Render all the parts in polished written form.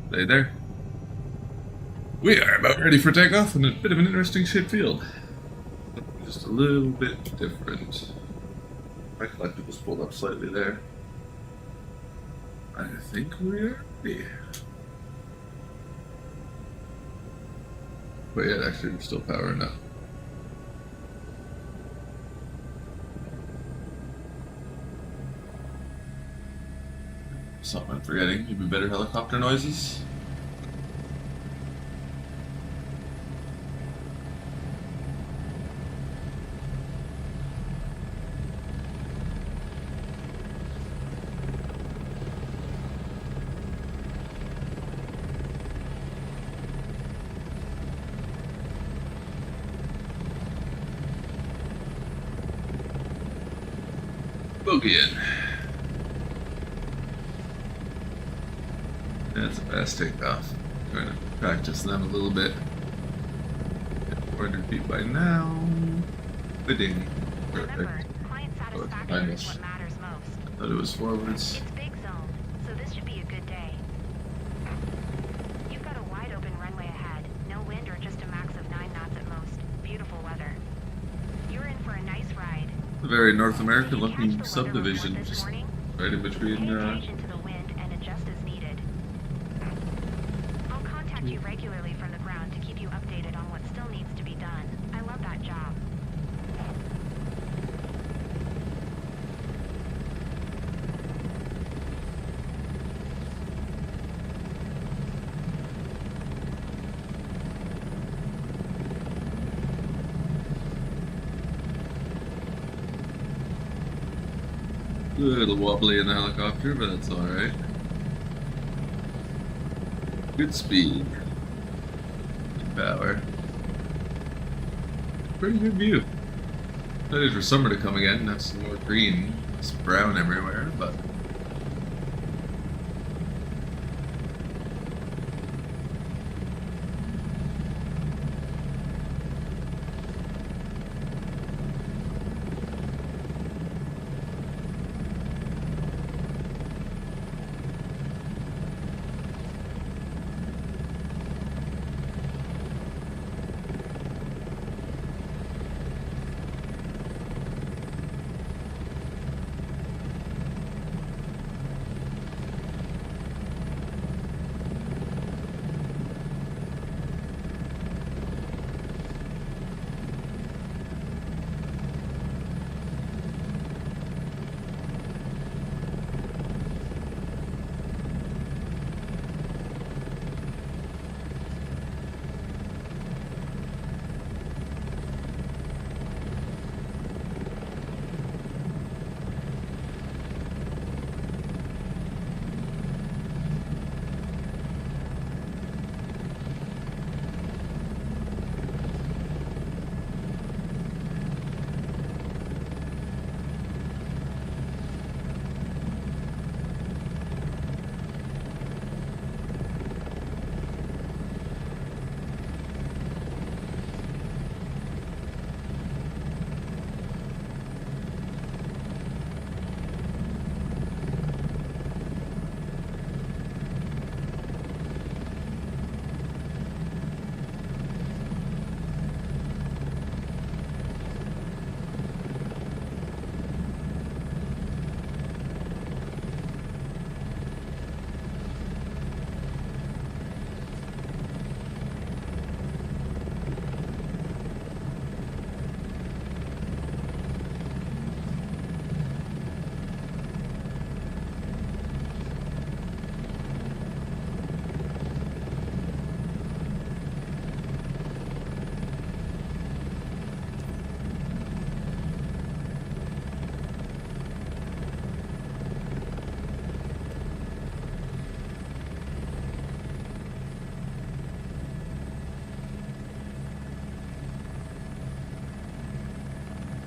Stay there. We are about ready for takeoff in a bit of an interesting shaped field. Just a little bit different. My collectibles pulled up slightly there. I think we're ready. But yeah, actually, we're still powering up. Something I'm forgetting. Maybe better helicopter noises. Boogieing. That's a fast takeoff. Trying to practice them a little bit. 400 feet by now. Bidding. Perfect. Client Oh, it's satisfaction behind is us. what matters most. I thought it was forwards. It's big zone, so this should be a good day. You've got a wide open runway ahead. No wind or just a max of 9 knots at most. Beautiful weather. You're in for a nice ride. A very North American Did you catch looking the weather subdivision, report this just morning? right in Pay between. attention to the wind and adjust as needed. I'll contact you regularly from the ground to keep you updated on what still needs to be done. I love that job. A little wobbly in the helicopter, but that's alright. Good speed. Good power. Pretty good view. Excited for summer to come again. Have some more green. It's brown everywhere, but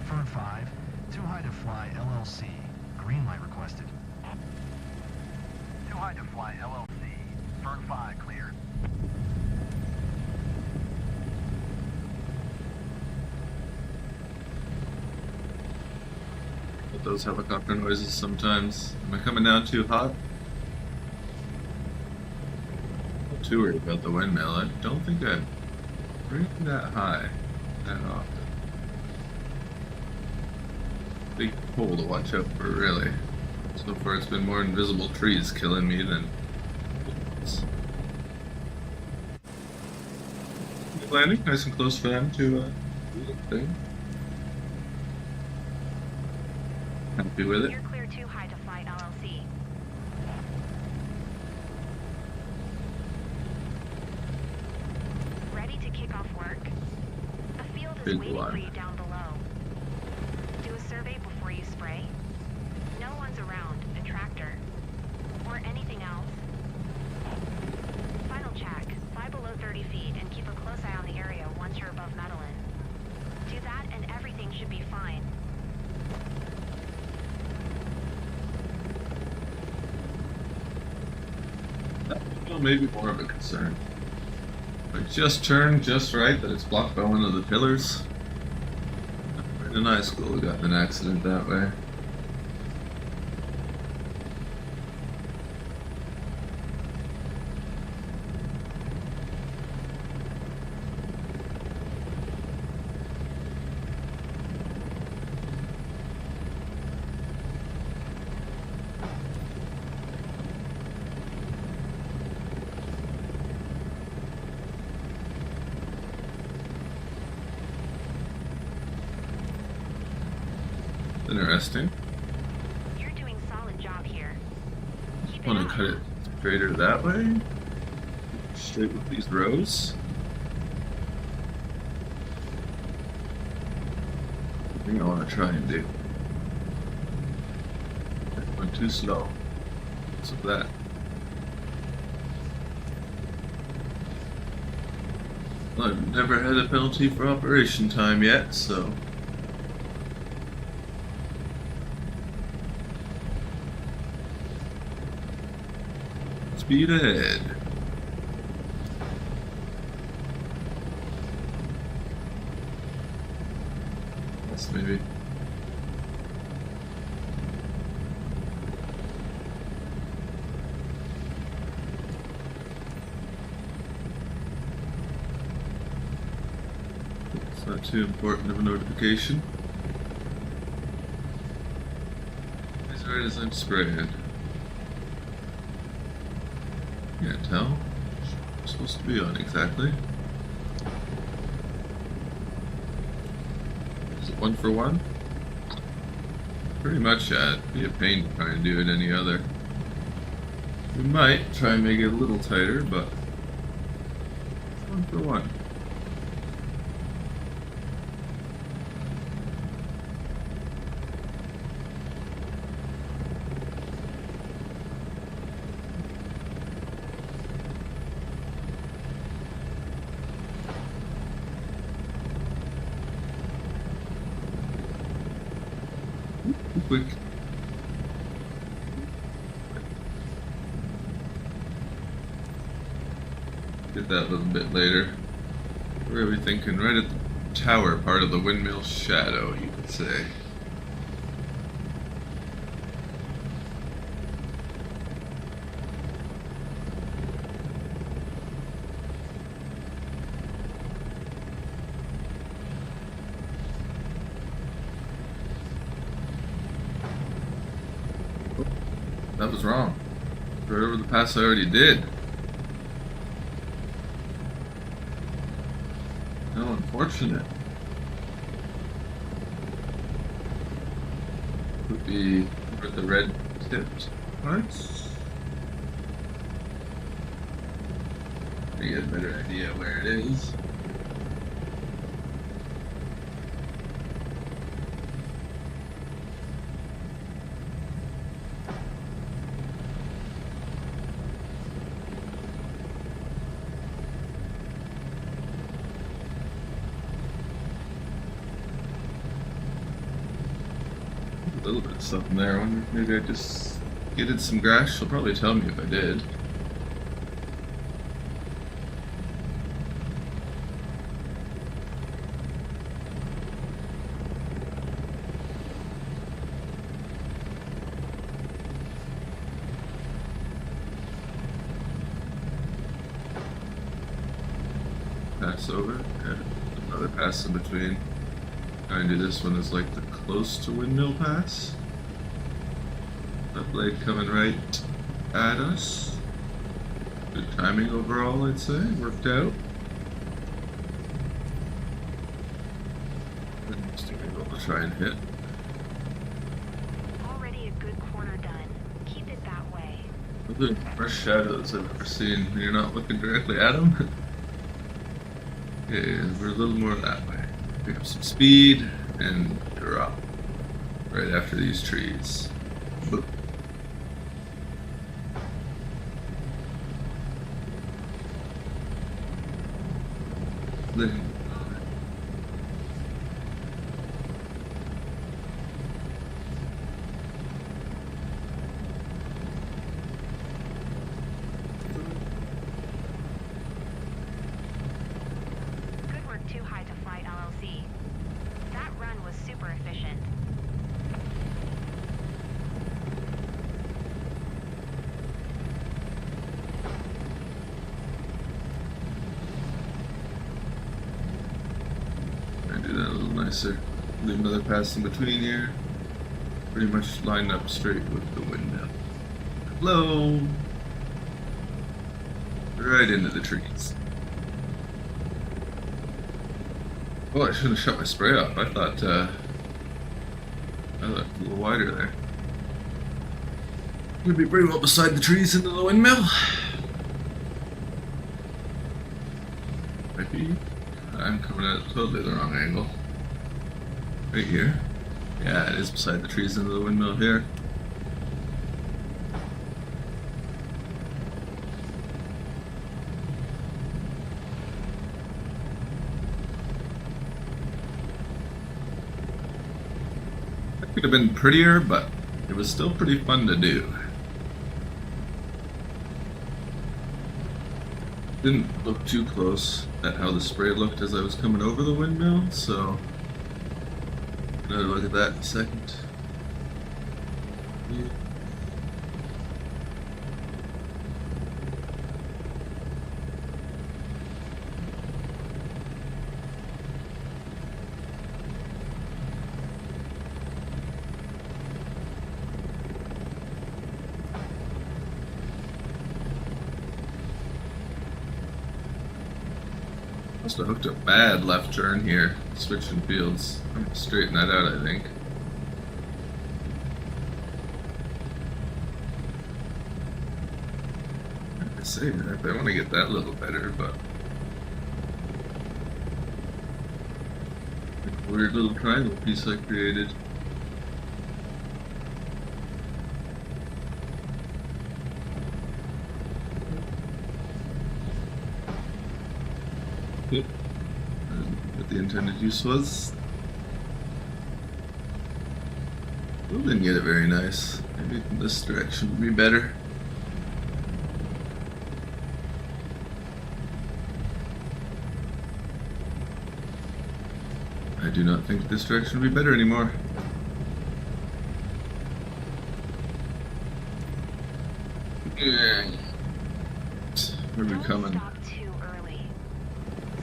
Fern 5, too high to fly LLC. Green light requested. Too high to fly LLC. Fern 5 cleared. with those helicopter noises sometimes. Am I coming down too hot? too worried about the windmill. I don't think I bring it that high that often. Big pole to watch out for, really. So far, it's been more invisible trees killing me than bullets. Good landing, nice and close for them to do the thing. Happy with it. You're clear too high to fly LLC. Ready to kick off work? A field is Big waiting for one. you down below. Do a survey before you spray. No one's around, a tractor, or anything else. Final check. Fly below 30 feet and keep a close eye on the area once you're above Medellin. Do that and everything should be fine. Well, maybe more of a concern. I just turned just right that it's blocked by one of the pillars. Right in high school, we got in an accident that way. Interesting. You're doing solid job here. Keep it Want to up. cut it straighter that way? Straight with these rows? I think I want to try and do. That went too slow. What's with that? Well, I've never had a penalty for operation time yet, so. Speed ahead. Yes, maybe. It's not too important of a notification. As right as I'm spraying. Can't tell. I'm supposed to be on exactly. Is it 1 for 1? Pretty much, yeah. It'd be a pain to try and do it any other. We might try and make it a little tighter, but it's 1 for 1. Quick. Get that a little bit later. Where are we thinking? Right at the tower part of the windmill shadow, you could say. That was wrong. Right over the pass I already did. How unfortunate. Would be over the red tipped parts. I get a better idea where it is. A little bit of something there. I wonder if maybe I just getted some grass. She'll probably tell me if I did. pass over. Yeah, another pass in between. Trying to do this one is like the close to windmill pass. That blade coming right at us. Good timing overall, I'd say. Worked out. Just able to try and hit. Already a good corner done. Keep it that way. The first shadows I've ever seen when you're not looking directly at them. Okay, we're a little more that way. Pick up some speed and drop right after these trees. Boop. Then Good work, Too High to Fly LLC. That run was super efficient. I do that a little nicer. Leave another pass in between here. Pretty much lined up straight with the windmill. Hello. Right into the trees. Oh, I should have shut my spray off. I thought I left a little wider there. Gonna be pretty well beside the trees into the windmill. Might be. I'm coming at totally the wrong angle. Right here. Yeah, it is beside the trees into the windmill here. That could have been prettier, but it was still pretty fun to do. Didn't look too close at how the spray looked as I was coming over the windmill, so another look at that in a second. Yeah. Must have hooked a bad left turn here, switching fields. I'm gonna straighten that out, I think. I say that I want to get that a little better, but weird little triangle piece I created. Yep. What the intended use was. Well, didn't get it very nice. Maybe this direction would be better. I do not think this direction would be better anymore. Yeah. Where are we Don't coming? stop too early.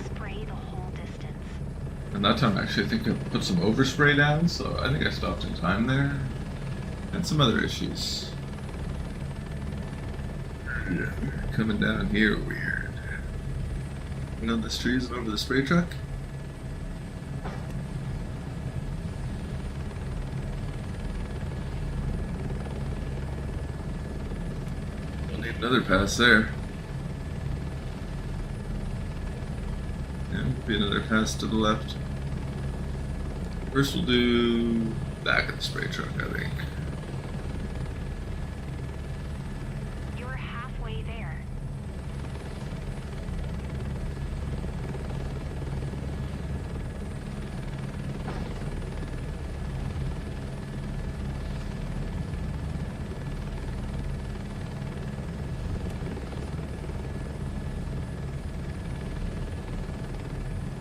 Spray the whole distance. And that time, actually, I think I put some overspray down, so I think I stopped in time there. And some other issues. Yeah, coming down here weird. You know, this trees and over the spray truck? We'll need another pass there. Yeah, be another pass to the left. First we'll do back of the spray truck, I think. You're halfway there.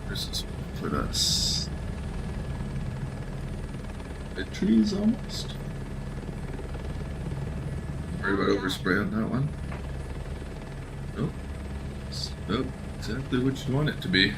This is for us. The trees almost. Worry about overspray on that one. Nope. Oh, exactly what you want it to be.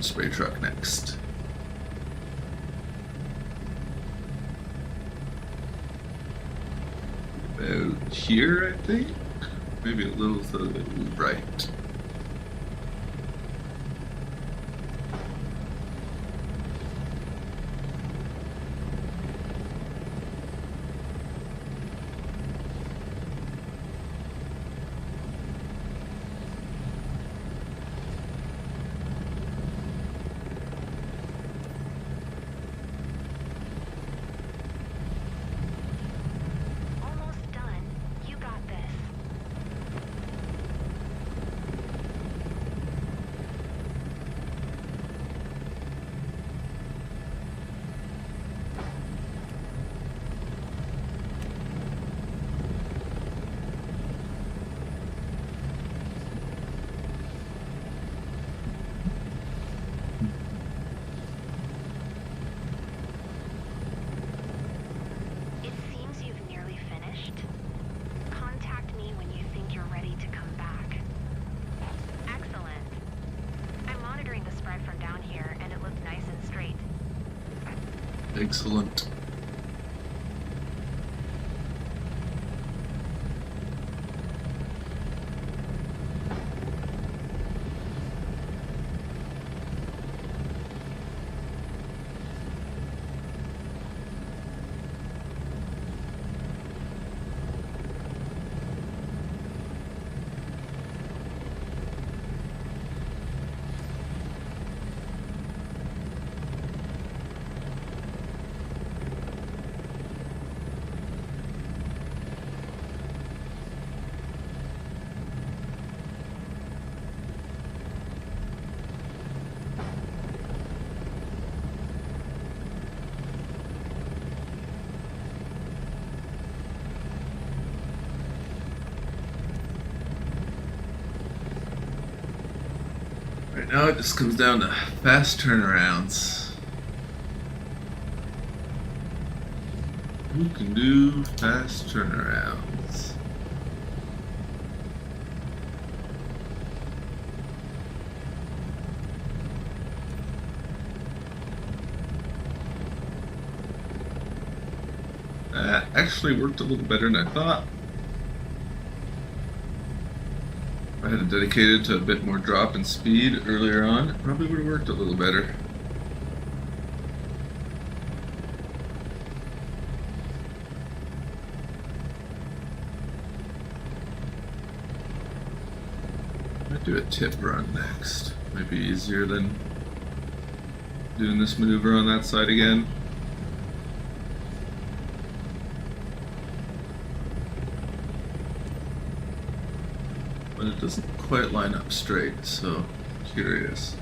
Spray truck next. About here, I think? Maybe a little to the right. Almost done. You got this. It seems you've nearly finished. Contact me when you think you're ready to come back. Excellent. I'm monitoring the spread from down here, and it looks nice and straight. Excellent. Right now it just comes down to fast turnarounds. Who can do fast turnarounds? That actually worked a little better than I thought. If I had it dedicated to a bit more drop in speed earlier on, it probably would have worked a little better. Might do a tip run next. Might be easier than doing this maneuver on that side again. But it doesn't quite line up straight, so curious.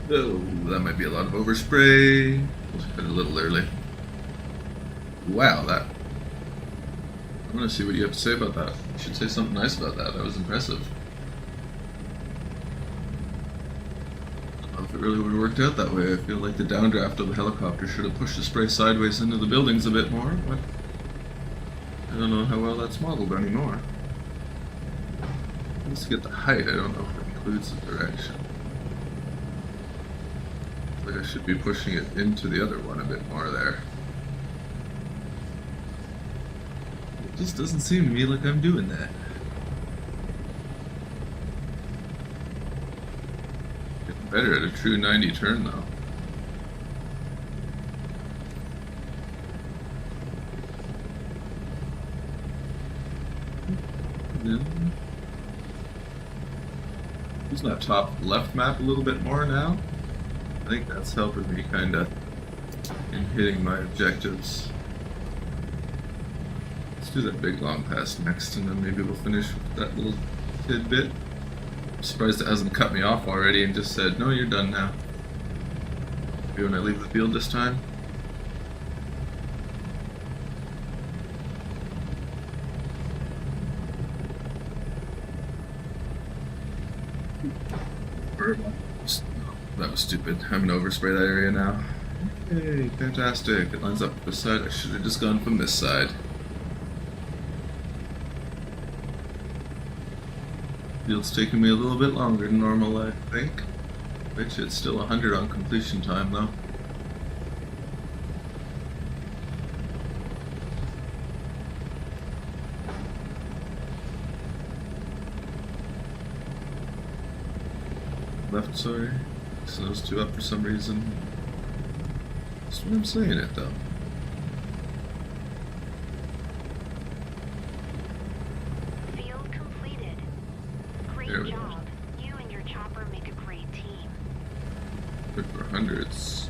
Oh, that might be a lot of overspray. Let's cut it a little early. Wow, that. I'm gonna see what you have to say about that. You should say something nice about that. That was impressive. I don't know if it really would have worked out that way. I feel like the downdraft of the helicopter should have pushed the spray sideways into the buildings a bit more, but I don't know how well that's modeled anymore. Let's get the height. I don't know if it includes the direction. Like I should be pushing it into the other one a bit more there. It just doesn't seem to me like I'm doing that. Getting better at a true 90 turn though. Then, using that top left map a little bit more now. I think that's helping me kind of in hitting my objectives. Let's do that big long pass next, and then maybe we'll finish with that little tidbit. I'm surprised it hasn't cut me off already and just said, no, you're done now. Maybe when I leave the field this time. That was stupid. I'm gonna overspray that area now. Hey, fantastic. It lines up with this side. I should have just gone from this side. Field's taking me a little bit longer than normal, I think. Which it's still 100 on completion time, though. Left, sorry. So those two up for some reason. That's what I'm saying it, though. Field completed. Great There we go. job. You and your chopper make a great team. Good for hundreds.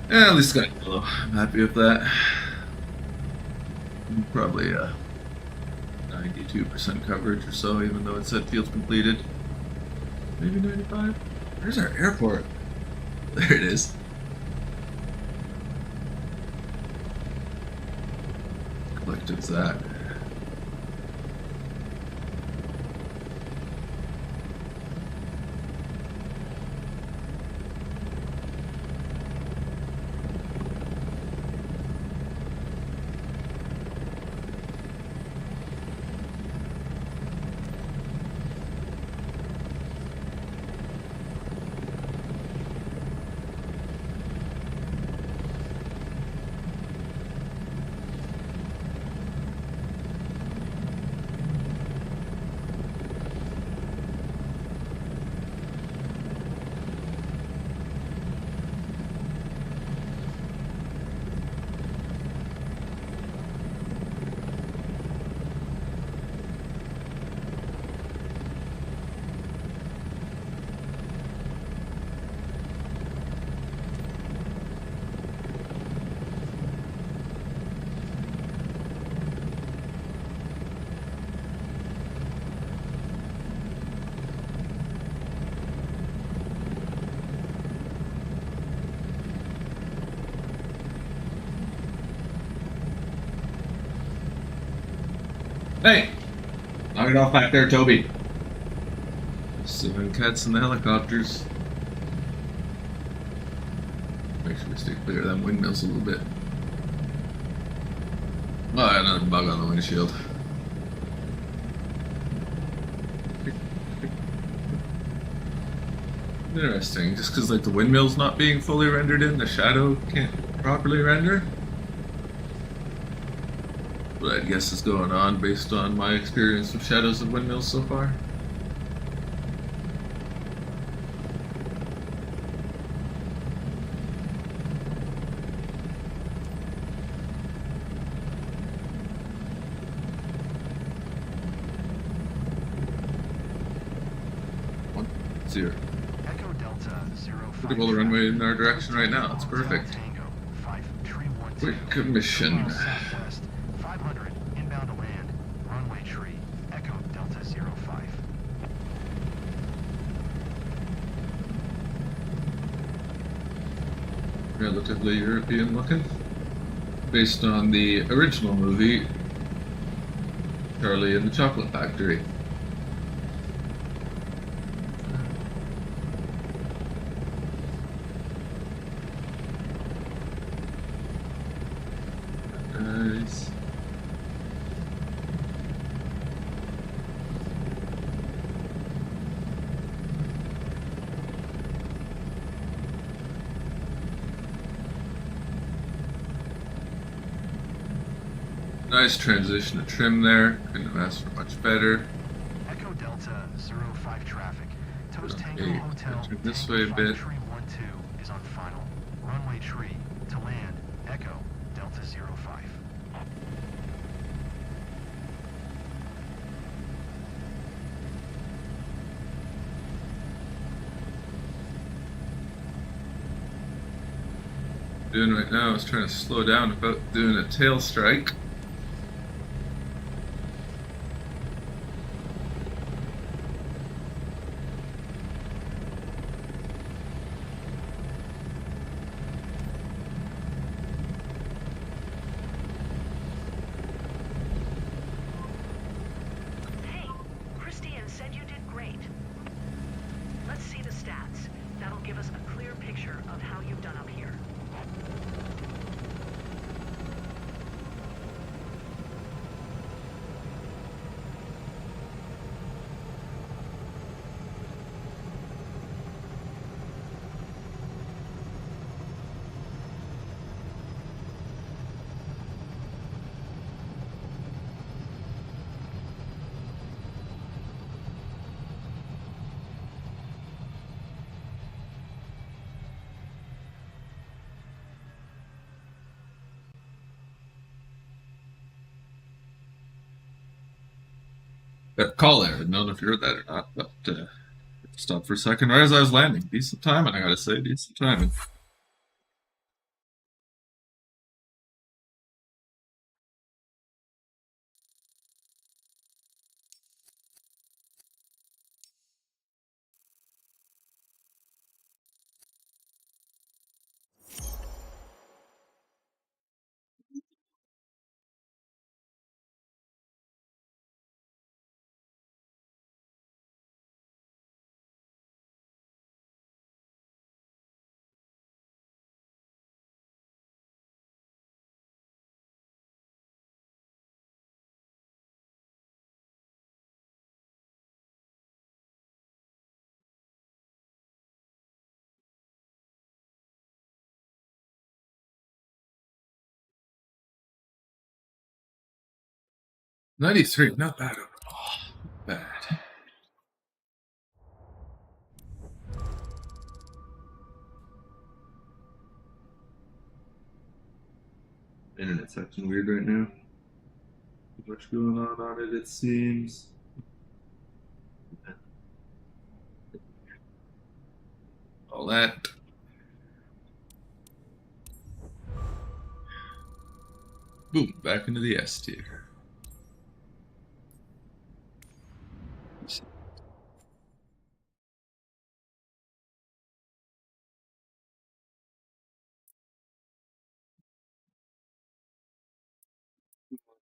Yeah, at least got yellow. I'm happy with that. Probably 92% coverage or so, even though it said fields completed. Maybe 95? Where's our airport? There it is. Collected that. Hey! Knock it off back there, Toby. Seven cats in the helicopters. Make sure we stay clear of them windmills a little bit. Oh, another bug on the windshield. Interesting, just because like the windmill's not being fully rendered in, the shadow can't properly render. What I guess is going on based on my experience with shadows of windmills so far. One, zero. Echo Delta 05. Pretty well the runway in our direction right now. It's perfect. Tango 5312. Quick commission. Southwest 500 inbound to land. Runway tree. Echo Delta 05. Relatively European looking. Based on the original movie, Charlie and the Chocolate Factory. Nice. Nice transition to trim there. Couldn't have asked for much better. Echo Delta 05 traffic. Toast Tango Okay, Hotel. turn this Tango way a bit. 5312 is on final. Runway tree to land. Echo Delta 05. doing right now is trying to slow down without doing a tail strike. Hey, Christian said you did great. Let's see the stats. That'll give us a clear picture of how you've done up here. That call there, I don't know if you heard that or not, but stopped for a second right as I was landing. Decent timing, I gotta say, decent timing. '93, not bad overall. Not bad. Internet's acting weird right now. Too much going on it seems. All that. Boom, back into the S tier.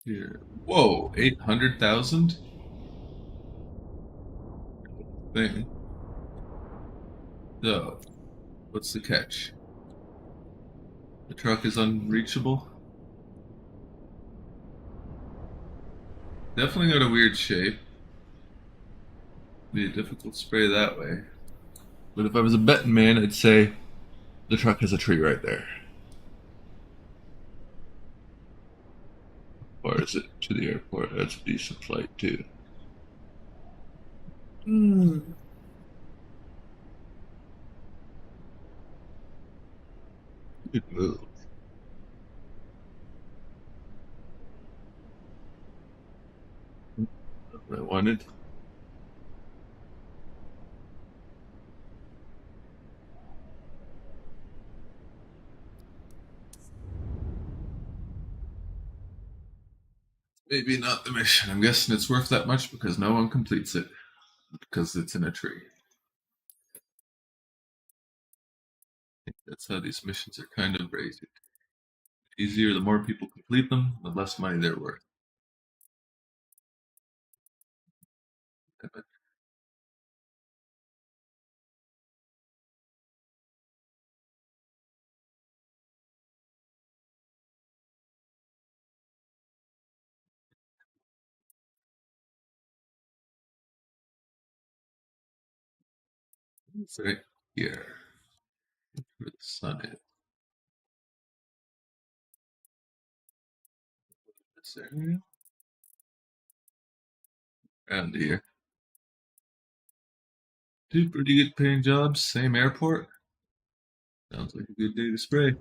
Here. Whoa, 800,000? Thing. So, what's the catch? The truck is unreachable? Definitely got a weird shape. Be a difficult spray that way. But if I was a betting man, I'd say the truck has a tree right there. Or is it to the airport? That's a decent flight too. Good move. What I wanted. Maybe not the mission. I'm guessing it's worth that much because no one completes it. Because it's in a tree. I think that's how these missions are kind of raised. The easier, the more people complete them, the less money they're worth. It's right here. Where the sun is. This area. Around here. Two pretty good paying jobs, same airport. Sounds like a good day to spray.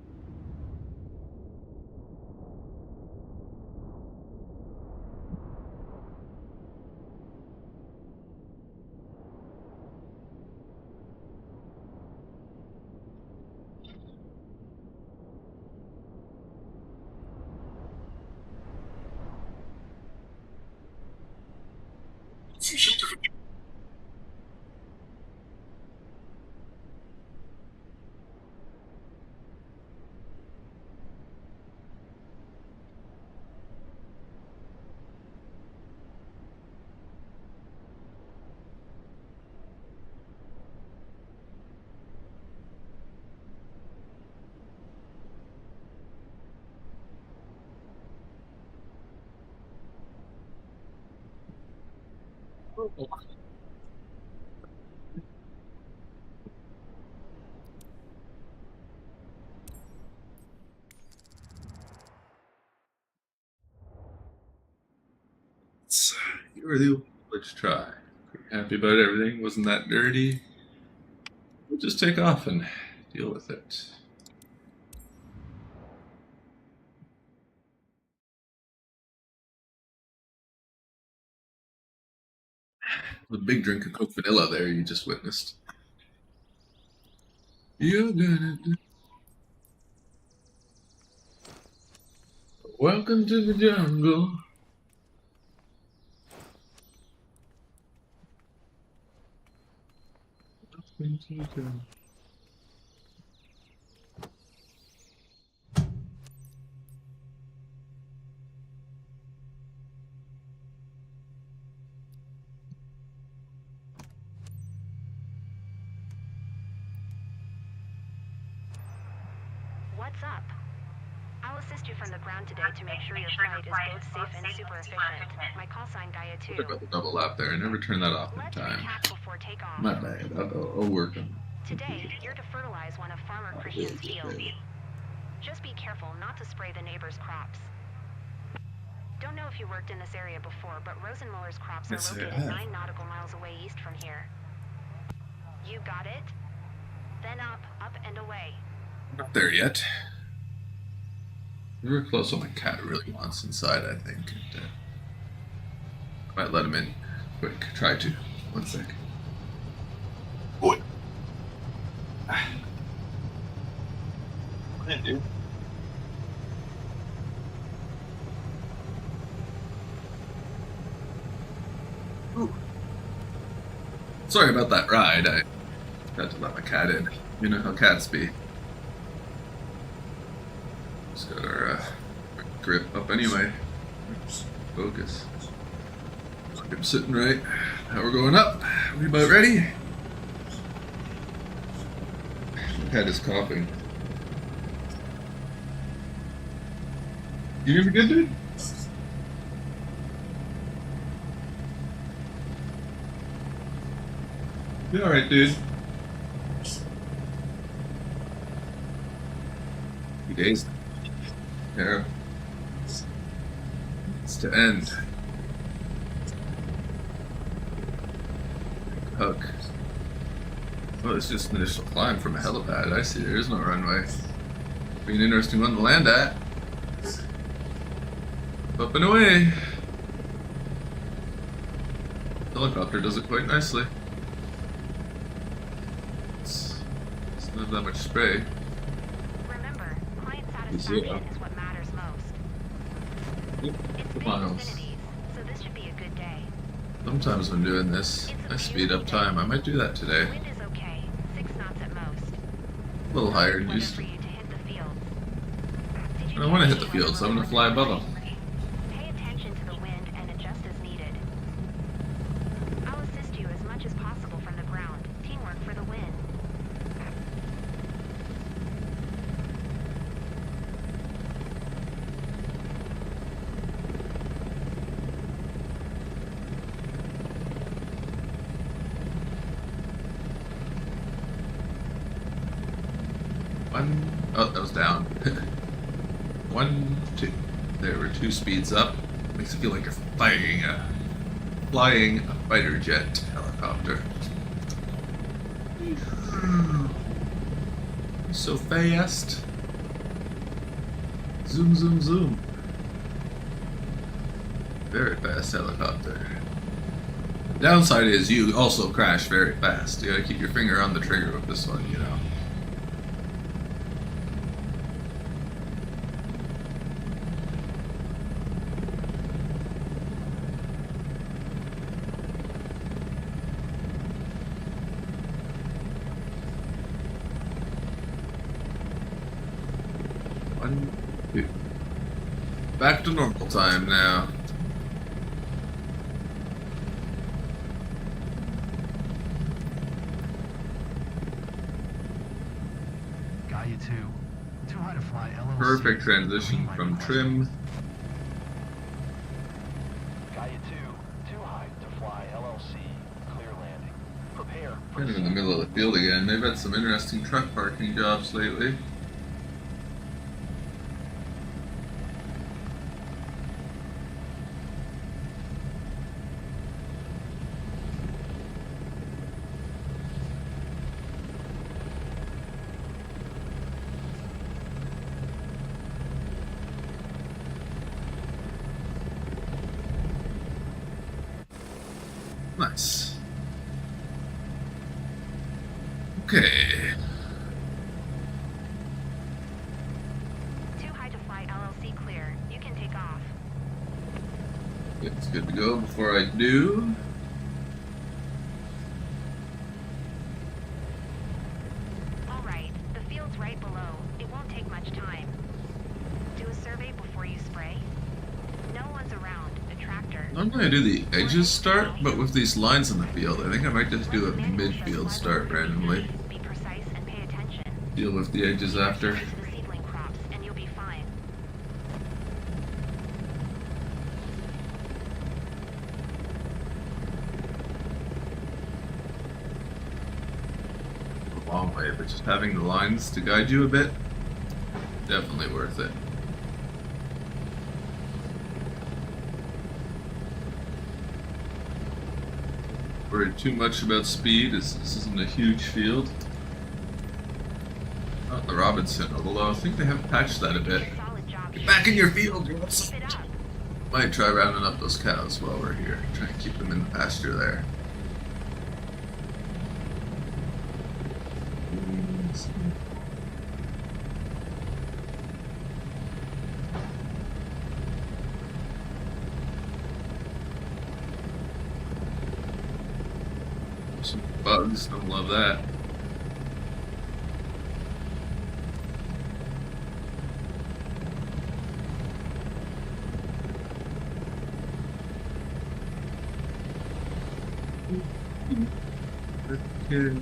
You were the let's try. Pretty happy about everything. Wasn't that dirty? We'll just take off and deal with it. The big drink of Coke Vanilla there you just witnessed. You're gonna do. Welcome to the jungle. Welcome to the jungle. What's up? I'll assist you from the ground today to make sure your flight is both safe and super efficient. My call sign Gaia 2. What about the double lap there? I never turned that off in Let's time. recap before takeoff. My bad. I'll work on Today, you're to fertilize one of Farmer Christian's fields. Just be careful not to spray the neighbor's crops. Don't know if you worked in this area before, but Rosenmuller's crops are Yes, I located have. 9 nautical miles away east from here. You got it? Then up and away. Not there yet. We were close. What my cat really wants inside, I think. And, I might let him in. Quick, try to. 1 sec. Boy. Come in, dude. Ooh. Sorry about that ride. I had to let my cat in. You know how cats be. Just got our grip up anyway. Oops. Focus. I'm sitting right. Now we're going up. We about ready? My cat is coughing. You gonna be good, dude? You alright, dude? You dazed? Yeah. It's to end. Hug. Oh, it's just an initial climb from a helipad. I see. There is no runway. Be an interesting one to land at. Up and away. Helicopter does it quite nicely. It's not that much spray. Remember, client Yeah. satisfaction is what matters most. It's big Miles. infinities, so this should be a good day. Sometimes when doing this, I speed up time. I might do that today. Wind is okay, 6 knots at most. A little higher than Weather used for to. you to hit the fields. Did you I don't want to catch hit the any field, so I'm going to weather fly above them. Pay attention to the wind and adjust as needed. I'll assist you as much as possible from the ground. Teamwork for the win. One. Oh, that was down. 1, 2. There were 2 speeds up. Makes it feel like you're flying a fighter jet helicopter. So fast. Zoom, zoom, zoom. Very fast helicopter. The downside is you also crash very fast. You gotta keep your finger on the trigger with this one, you know. One, 2. Back to normal time now. Gaia 2. Too high to fly LLC. Perfect transition Green from light trim. Gaia 2. Too high to fly LLC. Kind of in the middle of the field again. They've had some interesting truck parking jobs lately. Nice. Okay. Too high to fly LLC clear. You can take off. It's good to go before I do. All right, the field's right below. It won't take much time. Do a survey before you spray. No one's around. A tractor. I'm gonna do the edges start, but with these lines in the field, I think I might just do a midfield start randomly. Be precise and pay attention. Deal with the edges after. To the seedling crops, and you'll be fine. A long way, but just having the lines to guide you a bit, definitely worth it. Worried too much about speed, as this isn't a huge field. Not the Robinson, although I think they have patched that a bit. Solid job. Get back in your field, you want Keep it up. Might try rounding up those cows while we're here. Try and keep them in the pasture there. Some bugs, don't love that. Okay.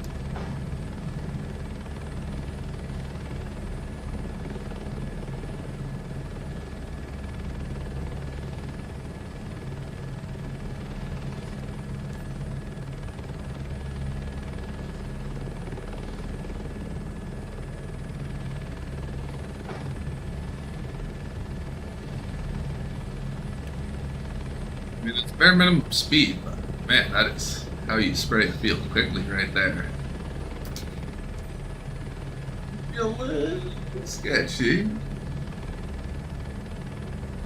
I mean, it's bare minimum speed, but man, that is how you spray a field quickly right there. Feel a little sketchy.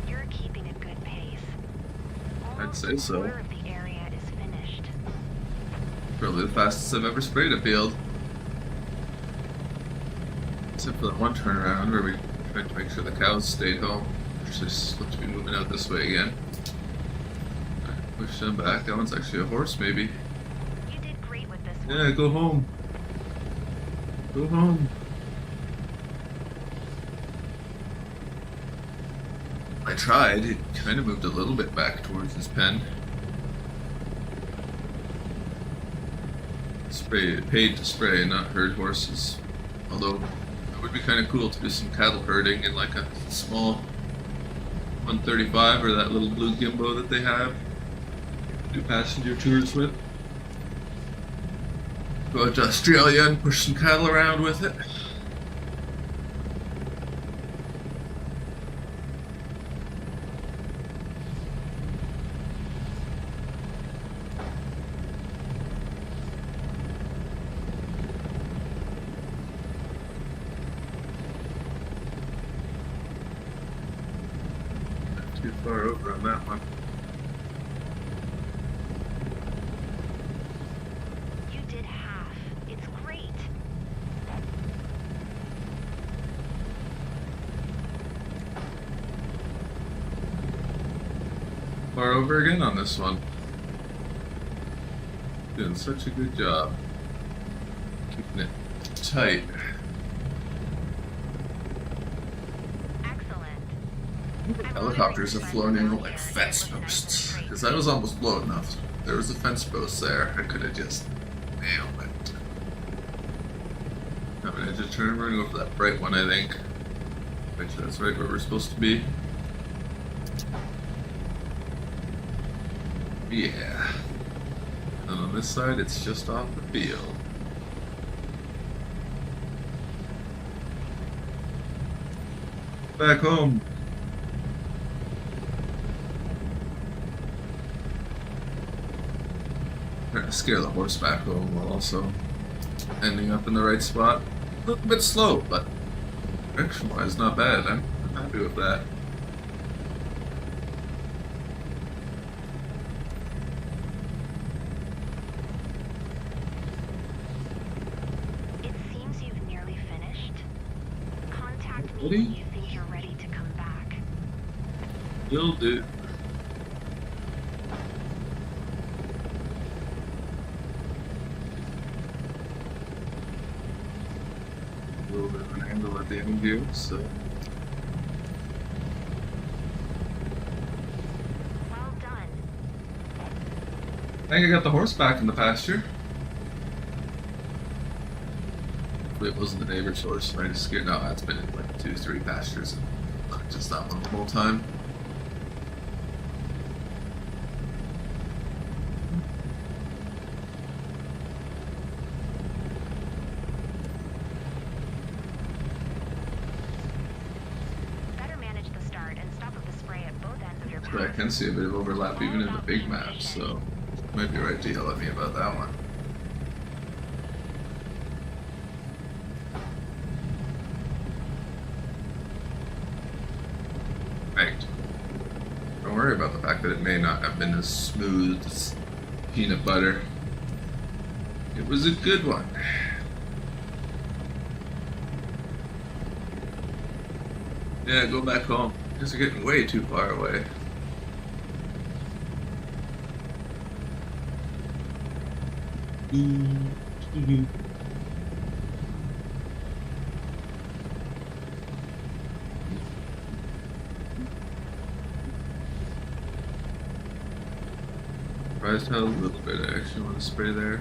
You're keeping a good pace. I'd say so. Almost a quarter of the area is finished. Probably the fastest I've ever sprayed a field. Except for that one turnaround where we tried to make sure the cows stayed home. Actually, supposed to be moving out this way again. Push them back. That one's actually a horse, maybe. You did great with this one. Yeah, go home. Go home. I tried. It kind of moved a little bit back towards his pen. Spray, paid to spray, not herd horses. Although it would be kind of cool to do some cattle herding in like a small 135 or that little blue Gimbo that they have. Do passenger tours with. Go out to Australia and push some cattle around with it. Not too far over on that one. You did half. It's great. Far over again on this one. Doing such a good job. Keeping it tight. Excellent. Helicopters have flown in like fence posts. Because I was almost low enough. There was a fence post there. I could have just nailed it. I'm gonna just turn. We're gonna go for that bright one, I think. Bet you that's right where we're supposed to be. Yeah. And on this side, it's just off the field. Back home. Trying to scare the horse back home while also ending up in the right spot. A little bit slow, but direction-wise, not bad. I'm happy with that. It seems you've nearly finished. Contact me Ready? when you think you're ready to come back. Will do. A little bit of an angle at the end here, so. Well done. I think I got the horse back in the pasture. Hopefully it wasn't the neighbor's horse. I just scared. No, that's been in like 2-3 pastures. And just that one the whole time. Better manage the start and stop with the spray at both ends of your path. But I can see a bit of overlap even in the big map, so might be right to yell at me about that one. Right. Don't worry about the fact that it may not have been as smooth as peanut butter. It was a good one. Yeah, go back home. You guys are getting way too far away. Surprised how little bit I actually want to spray there.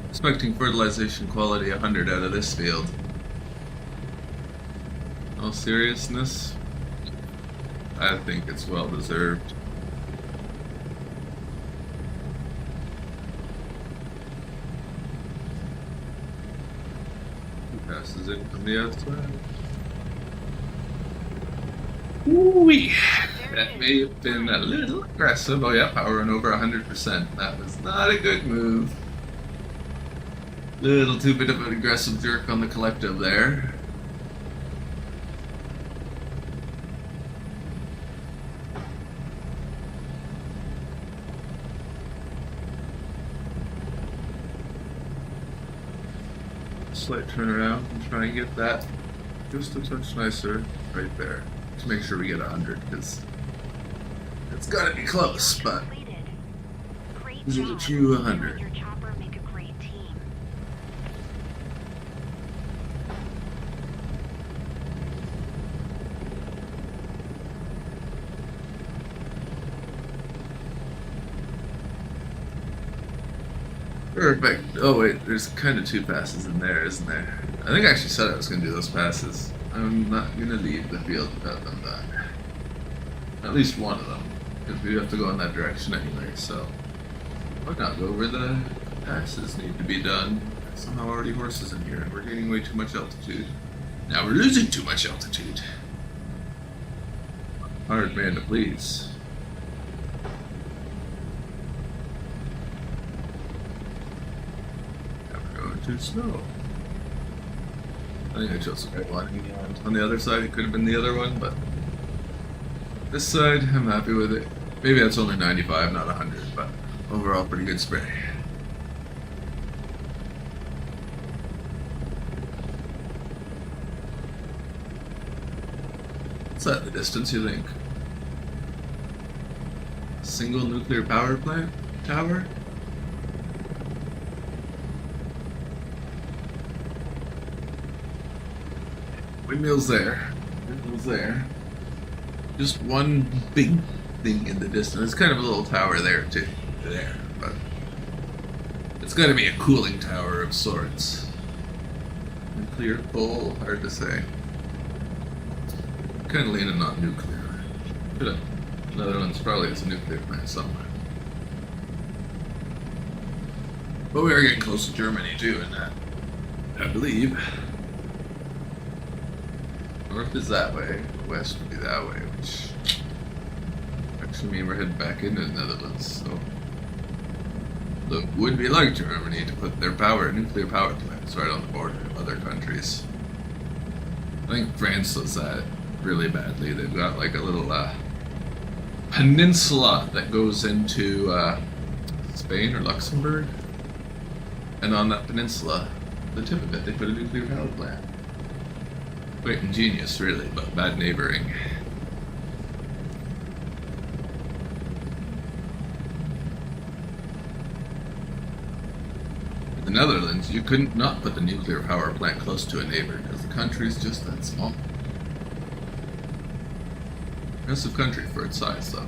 Expecting fertilization quality 100 out of this field. All seriousness, I think it's well deserved. He passes in from the outside. Ooh-wee. That may have been a little aggressive. Oh yeah, powering over 100%. That was not a good move. Little too bit of an aggressive jerk on the collective there. Slight turnaround and try and get that just a touch nicer right there to make sure we get 100 because it's got to be close, but Completed. Great this is a job. true You and 100. your chopper make a great team. Perfect. Oh wait, there's kind of 2 passes in there, isn't there? I think I actually said I was going to do those passes. I'm not going to leave the field without them done. At least one of them, because we have to go in that direction anyway, so why not go where the passes need to be done? Somehow already horses in here, and we're gaining way too much altitude. Now we're losing too much altitude. Hard man to please. Now we're going too slow. I think I chose the right one. On the other side, it could have been the other one, but this side, I'm happy with it. Maybe that's only 95, not 100, but overall, pretty good spray. What's that in the distance, you think? Single nuclear power plant tower? Windmills there. Windmills there. Just one big thing in the distance. It's kind of a little tower there too. There, but it's got to be a cooling tower of sorts. nuclear pull? Hard to say. Kind of leaning on nuclear. But the Netherlands probably has a nuclear plant somewhere. But we are getting close to Germany too, and that, I believe. North is that way, west would be that way, which actually means we're heading back into the Netherlands. So, it would be like Germany to put their nuclear power plants right on the border of other countries. I think France does that really badly. They've got like a little peninsula that goes into Spain or Luxembourg, and on that peninsula, the tip of it, they put a nuclear power plant. Quite ingenious, really, but bad neighboring. In the Netherlands, you couldn't not put the nuclear power plant close to a neighbor because the country's just that small. Impressive country for its size, though.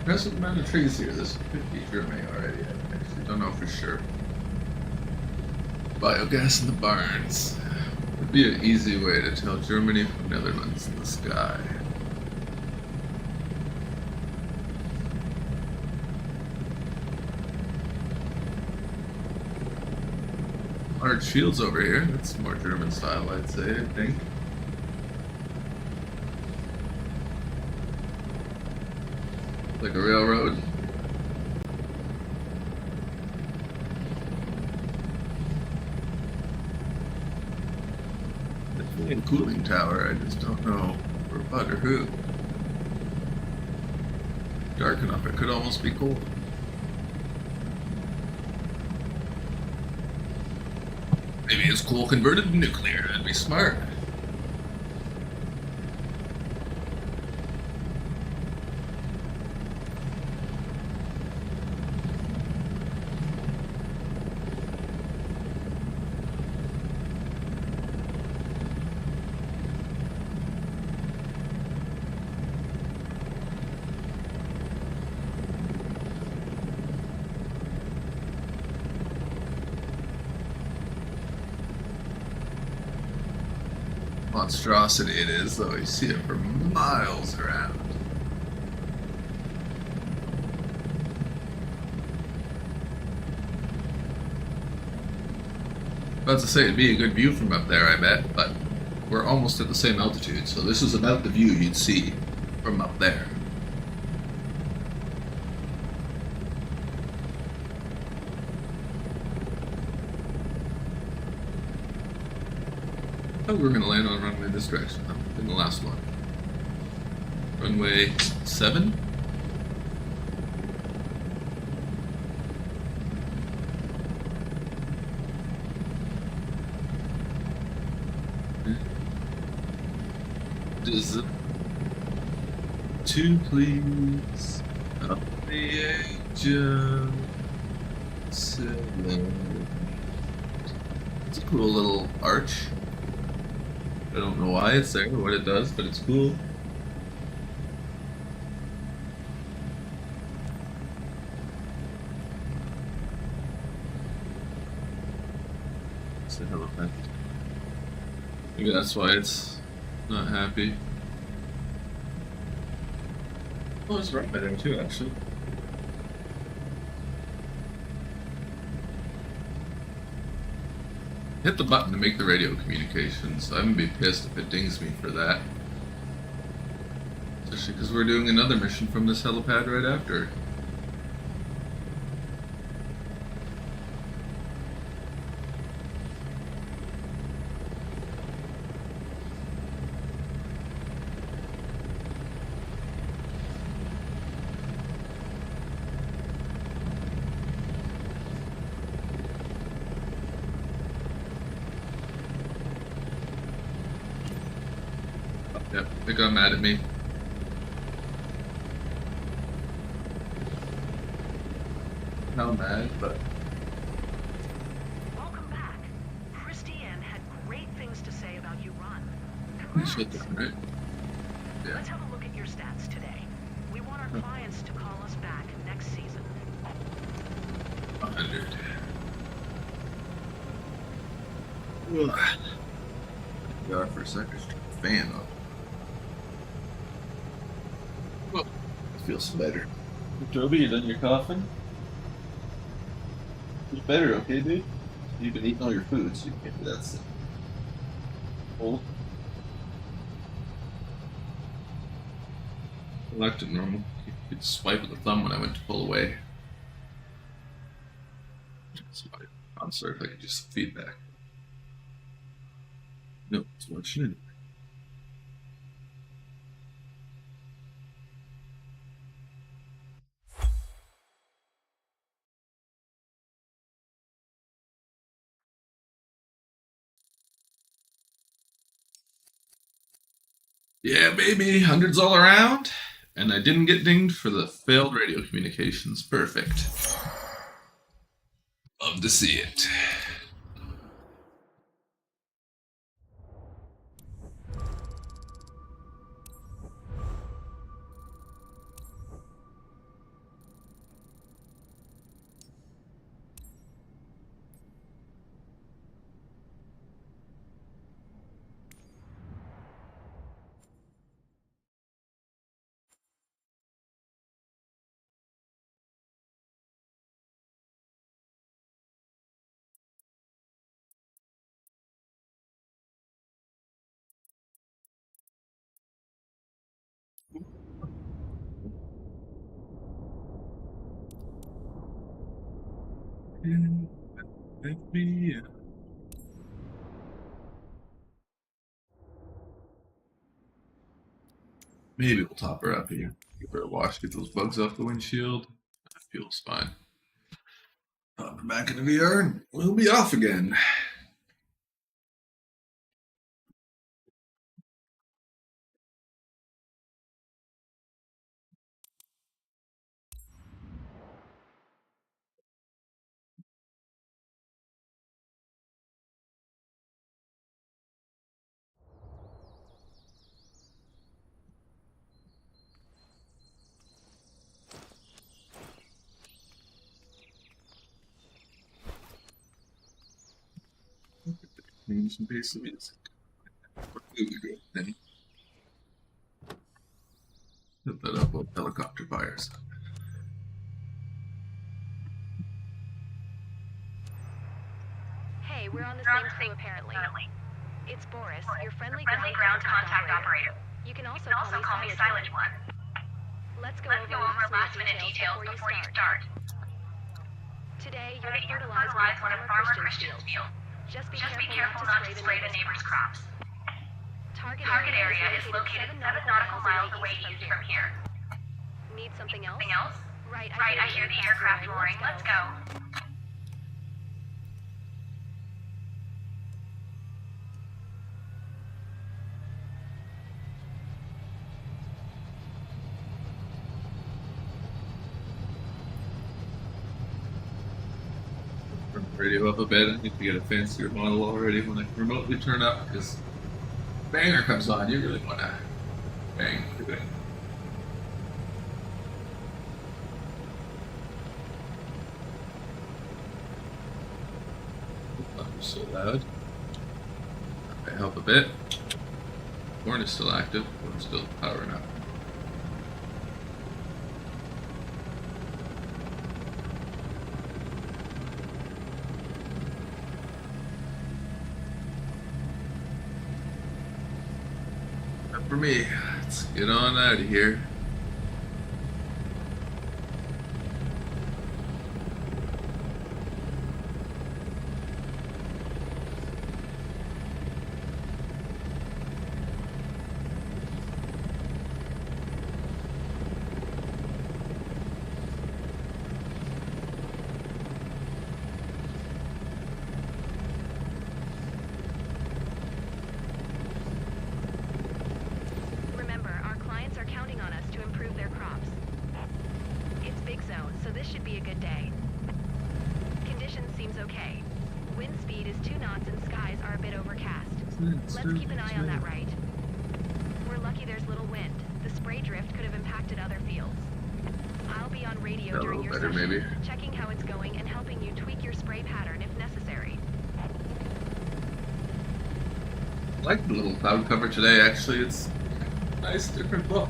Impressive amount of trees here. This could be Germany already. I actually don't know for sure. Biogas in the barns. Would be an easy way to tell Germany from Netherlands in the sky. Large fields over here. That's more German style, I'd say, I think. Like a railroad. Definitely a cooling tower, I just don't know for what or who. Dark enough, it could almost be cold. Maybe it's coal converted to nuclear, that'd be smart. Monstrosity it is, though. You see it for miles around. About to say it'd be a good view from up there, I bet, but we're almost at the same altitude, so this is about the view you'd see from up there. Oh, we're gonna land on runway this direction, though, in the last one. Runway 7? Does it... 2, please. Up the edge of 7. It's a cool little arch. I don't know why it's there or what it does, but it's cool. It's a helipad. Maybe that's why it's not happy. Oh, it's right by there too, actually. Hit the button to make the radio communications. I'm gonna be pissed if it dings me for that. Especially because we're doing another mission from this helipad right after. Yep, they got mad at me. Not mad, but... Welcome back. Christiane had great things to say about you, Ron. Shit, Congrats. right? Yeah. Let's have a look at your stats today. We want our clients to call us back next season. 100. Got for a second. Just turn the fan up. Well, it feels better. Toby, you done your coughing? It's better, okay, dude? You've been eating all your food, so you can't be that sick. Oh, I left it normal. You could swipe with the thumb when I went to pull away. That's my concert, I could just feedback. No, it's watching it. Yeah, baby, hundreds all around. And I didn't get dinged for the failed radio communications. Perfect. Love to see it. Let me. Maybe we'll top her up here. Give her a wash, get those bugs off the windshield. That feels fine. Pop her back in the VR and we'll be off again. Maybe some basic music. What do we do then? Put that up with helicopter fires. Hey, we're on the same crew apparently. It's Boris, your friendly ground contact operator. You can also, Call me Silent One. Let's go Let's go over last minute details before you start. Today, You're you're to to fertilize one of Farmer Christian's Christian's fields. fields. Just be Just be careful careful not to spray the neighbor's crops. Target area is located 7 nautical miles away east from here. Need something else? Anything else? Right, Right, I hear the aircraft roaring. Let's go. Turn the radio up a bit. I need to get a fancier model already when I remotely turn up because banger comes on. You really want to bang. Bang. Not so loud. I help a bit. Horn is still active, but I'm still powering up. Not for me. Let's get on out of here. Remember, our clients are counting on us to improve their crops. It's big zone, so this should be a good day. Conditions seems okay. Wind speed is 2 knots and skies are a bit overcast. Let's keep an eye on that right. We're lucky there's little wind. The spray drift could have impacted other fields. I'll be on radio A during little your better, session, maybe. checking how it's going and helping you tweak your spray pattern if necessary. I like the little cloud cover today, actually. It's a nice, different look.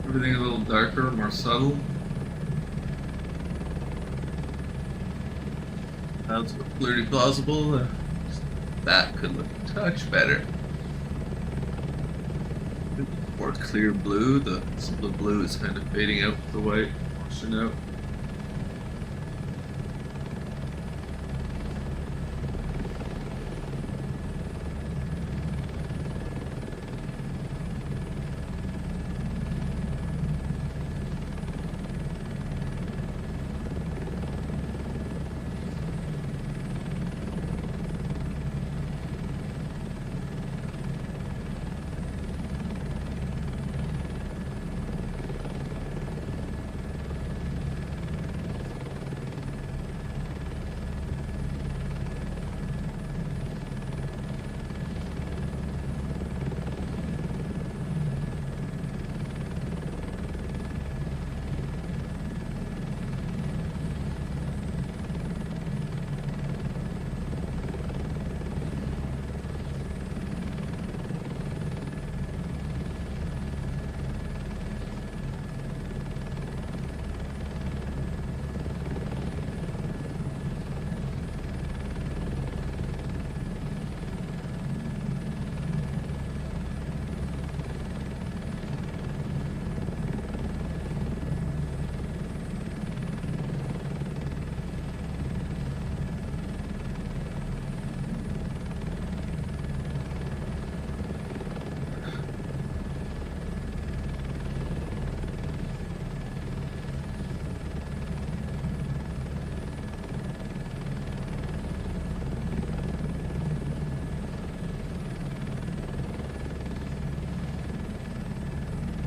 Everything a little darker, more subtle. Clouds look clearly plausible. That could look a touch better. More clear blue. Some of the blue is kind of fading out with the white, washing out.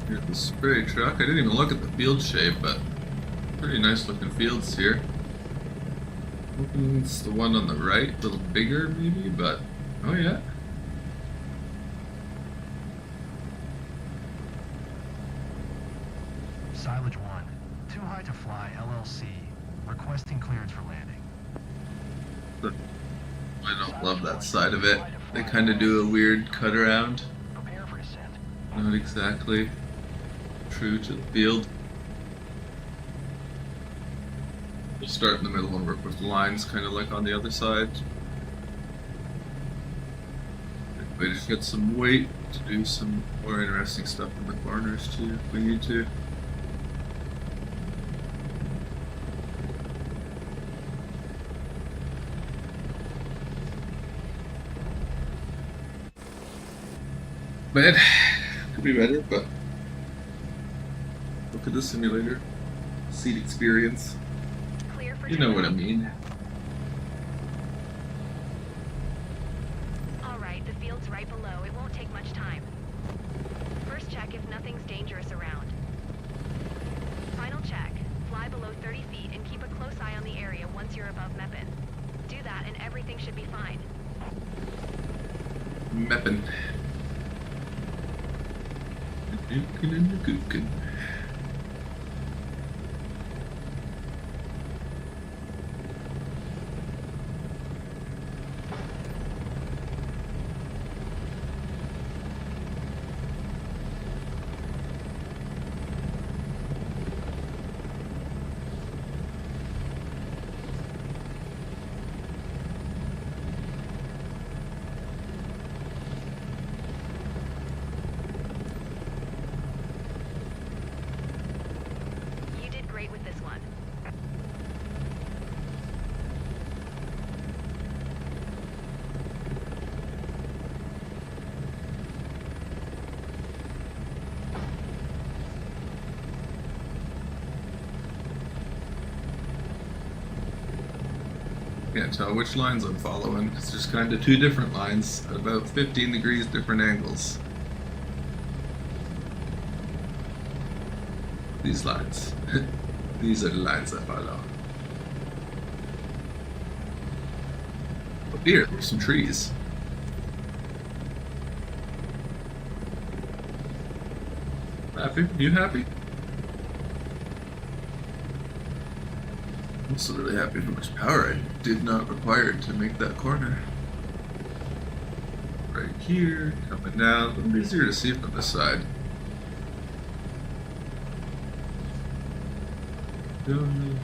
Here's the spray truck. I didn't even look at the field shape, but pretty nice looking fields here. It's the one on the right, a little bigger maybe, but oh yeah. Silage 1. Too High to Fly, LLC. Requesting clearance for landing. I don't love that side of it. They kind of do a weird cut around. Prepare for descent. Not exactly true to the field. We'll start in the middle and work with the lines kind of like on the other side. We just get some weight to do some more interesting stuff in the corners too if we need to. Bad. Could be better, but look at the simulator. Seat experience. Clear for You know what I takeoff. mean. Alright, the field's right below. It won't take much time. First check if nothing's dangerous around. Final check. Fly below 30 feet and keep a close eye on the area once you're above Meppin. Do that and everything should be fine. Meppin. The Dukin and the Gookin. You did great with this one. Can't tell which lines I'm following. It's just kind of two different lines at about 15 degrees different angles. These lines. These are the lines I follow. Oh dear, there's some trees. Happy? You happy? Also really happy with how much power I did not require to make that corner. Right here, coming down, a little easier to see from this side. Going.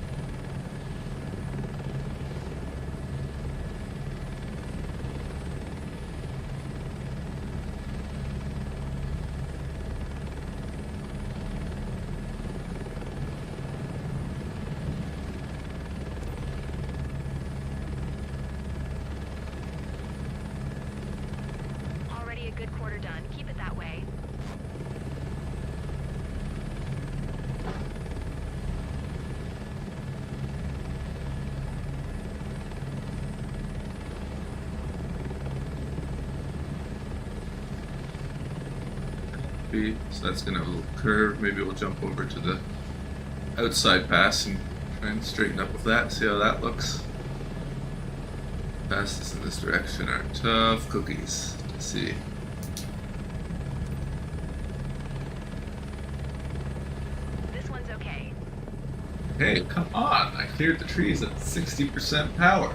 Already a good quarter done. Keep it that way. So that's gonna have a little curve. Maybe we'll jump over to the outside pass and try and straighten up with that, see how that looks. Passes in this direction are tough cookies to see. This one's okay. Hey, come on! I cleared the trees at 60% power.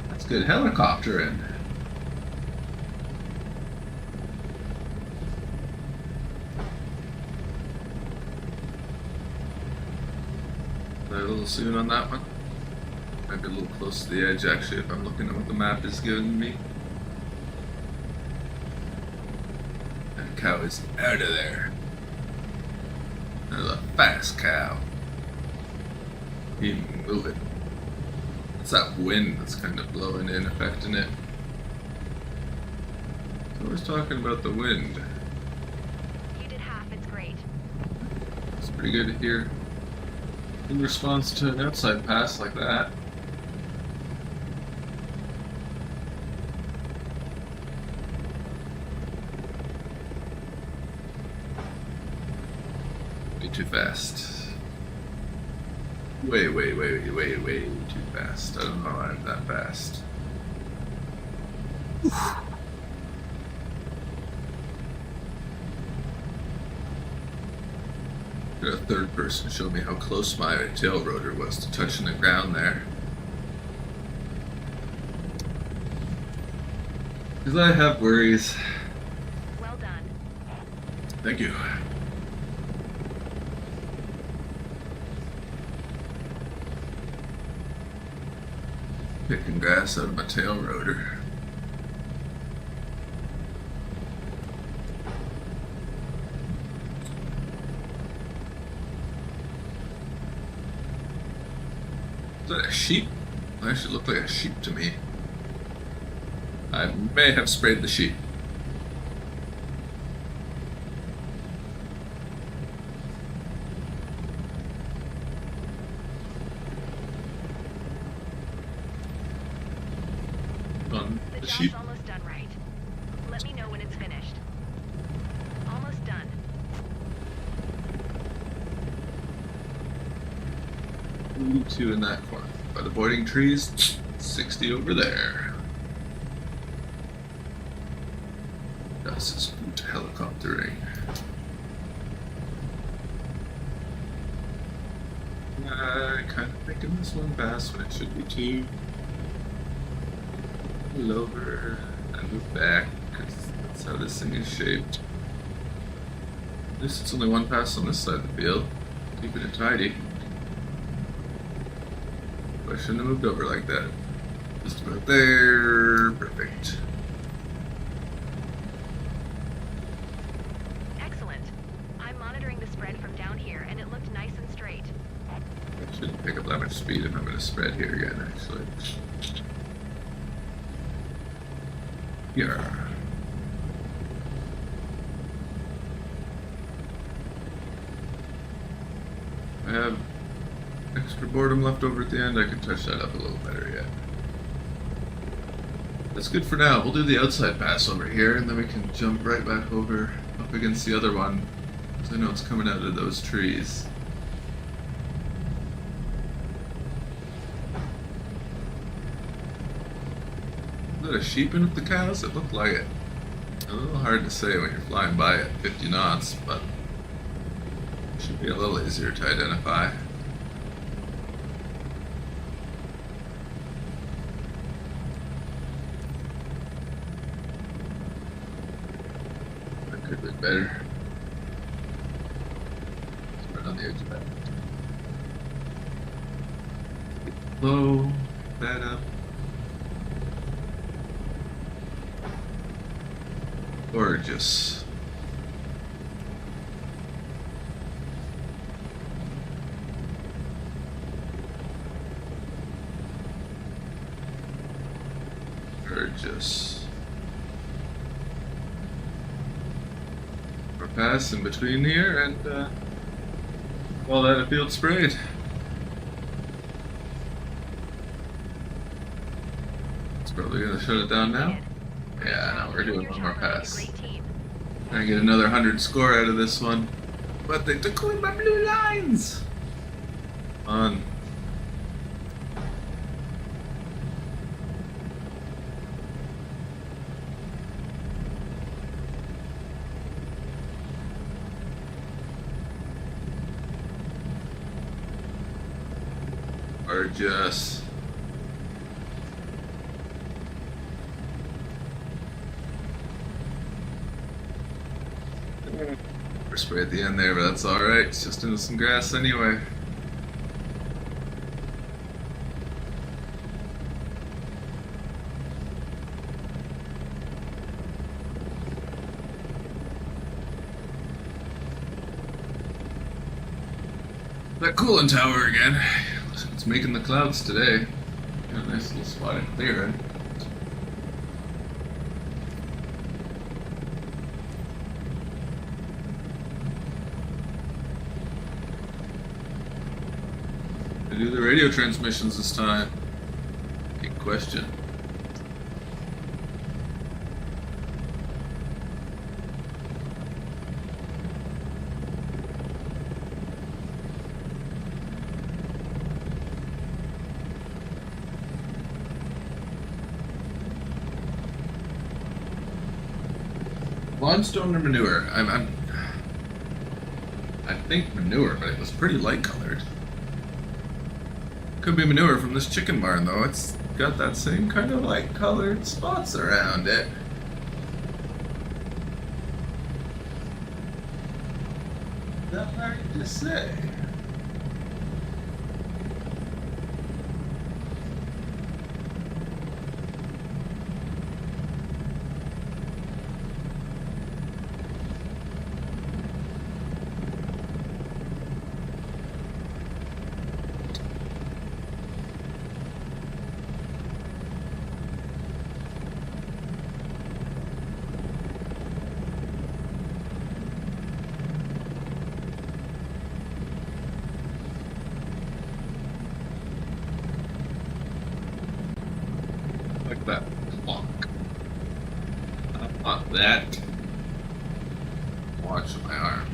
That's good helicoptering. A little soon on that one. Might be a little close to the edge actually if I'm looking at what the map is giving me. That cow is out of there. There's a fast cow. Keep moving. It's that wind that's kind of blowing in, affecting it. So I was talking about the wind. You did half. It's great. It's pretty good here. In response to an outside pass like that. Way too fast. Way too fast. I don't know why I'm that fast. Got a third person show me how close my tail rotor was to touching the ground there. Because I have worries. Well done. Thank you. Picking grass out of my tail rotor. Is that a sheep? That actually looked like a sheep to me. I may have sprayed the sheep. On The the job's sheep. almost done, right? Let me know when it's finished. Almost done. Two in that corner. By the avoiding trees, 60 over there. That's his good helicoptering. Kind of thinking this one fast when it should be two. Pull over and move back, because that's how this thing is shaped. At least it's only one pass on this side of the field. Keeping it tidy. I shouldn't have moved over like that. Just about there. Perfect. Excellent. I'm monitoring the spread from down here, and it looked nice and straight. I shouldn't pick up that much speed if I'm going to spread here again, actually. Yeah. I have extra boredom left over at the end. I can touch that up a little better yet. That's good for now. We'll do the outside pass over here, and then we can jump right back over up against the other one. Because I know it's coming out of those trees. Is that a sheep in with the cows? It looked like it. A little hard to say when you're flying by at 50 knots, but it should be a little easier to identify. a bit better. It's right on the edge of that. Low, that up. Gorgeous. Gorgeous. We're passing between here and all that field sprayed. It's probably gonna shut it down now. Yeah, no, we're doing one more pass. Great team. I get another 100 score out of this one. But they took away my blue lines! On. Gorgeous. We're spray at the end there, but that's alright. It's just into some grass anyway. That cooling tower again. It's making the clouds today. Got a nice little spot in clear. Do the radio transmissions this time? Big question. Limestone or manure? I think manure, but it was pretty light colored. Could be manure from this chicken barn though. It's got that same kind of light colored spots around it. Not hard to say. Like that clock. I want that. Watch my arm.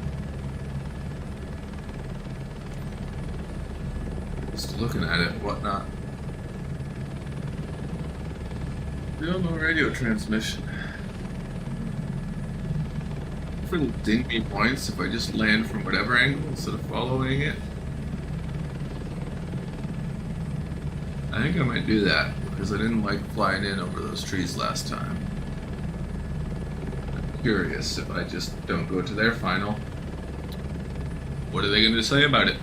Just looking at it, whatnot. Still no radio transmission. For the ding me points if I just land from whatever angle instead of following it. I think I might do that because I didn't like flying in over those trees last time. I'm curious if I just don't go to their final. What are they going to say about it?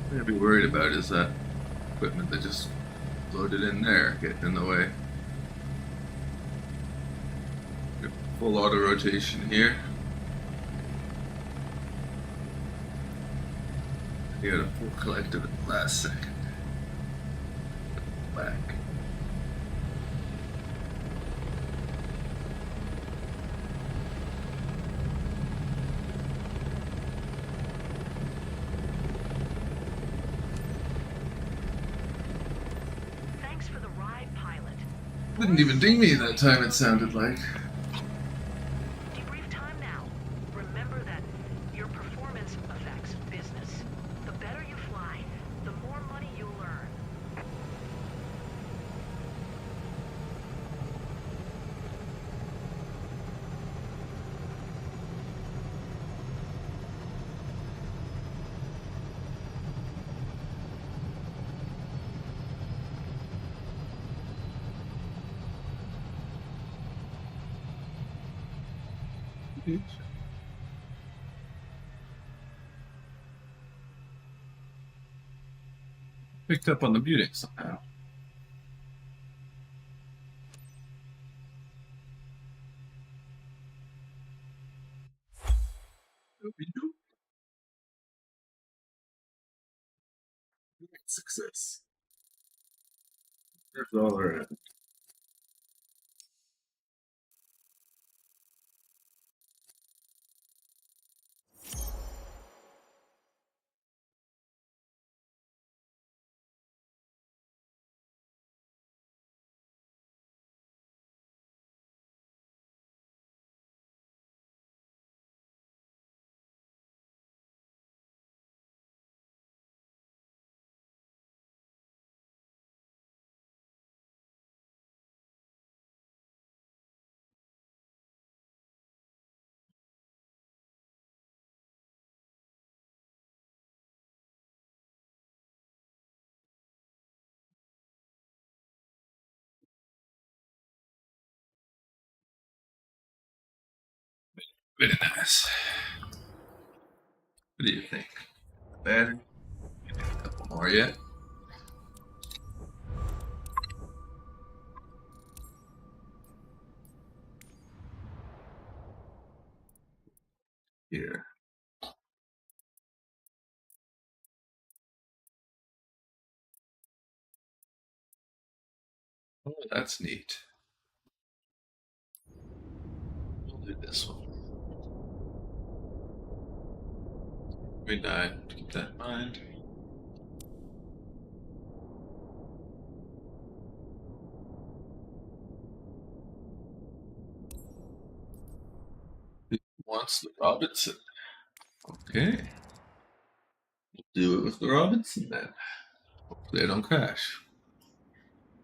What I'd be worried about is that equipment that just loaded in there getting in the way. Full auto rotation here. You got a full collective at the last second. Back. Thanks for the ride, pilot. Didn't even ding me that time, it sounded like. Picked up on the muting somehow. Doopy-doop. Success. There's all around. Very nice. What do you think? Better? A couple more yet? Here. Oh, that's neat. We'll do this one. Midnight. Keep that in mind. Wants the Robinson. Okay. We'll do it with the Robinson then. Hopefully I don't crash.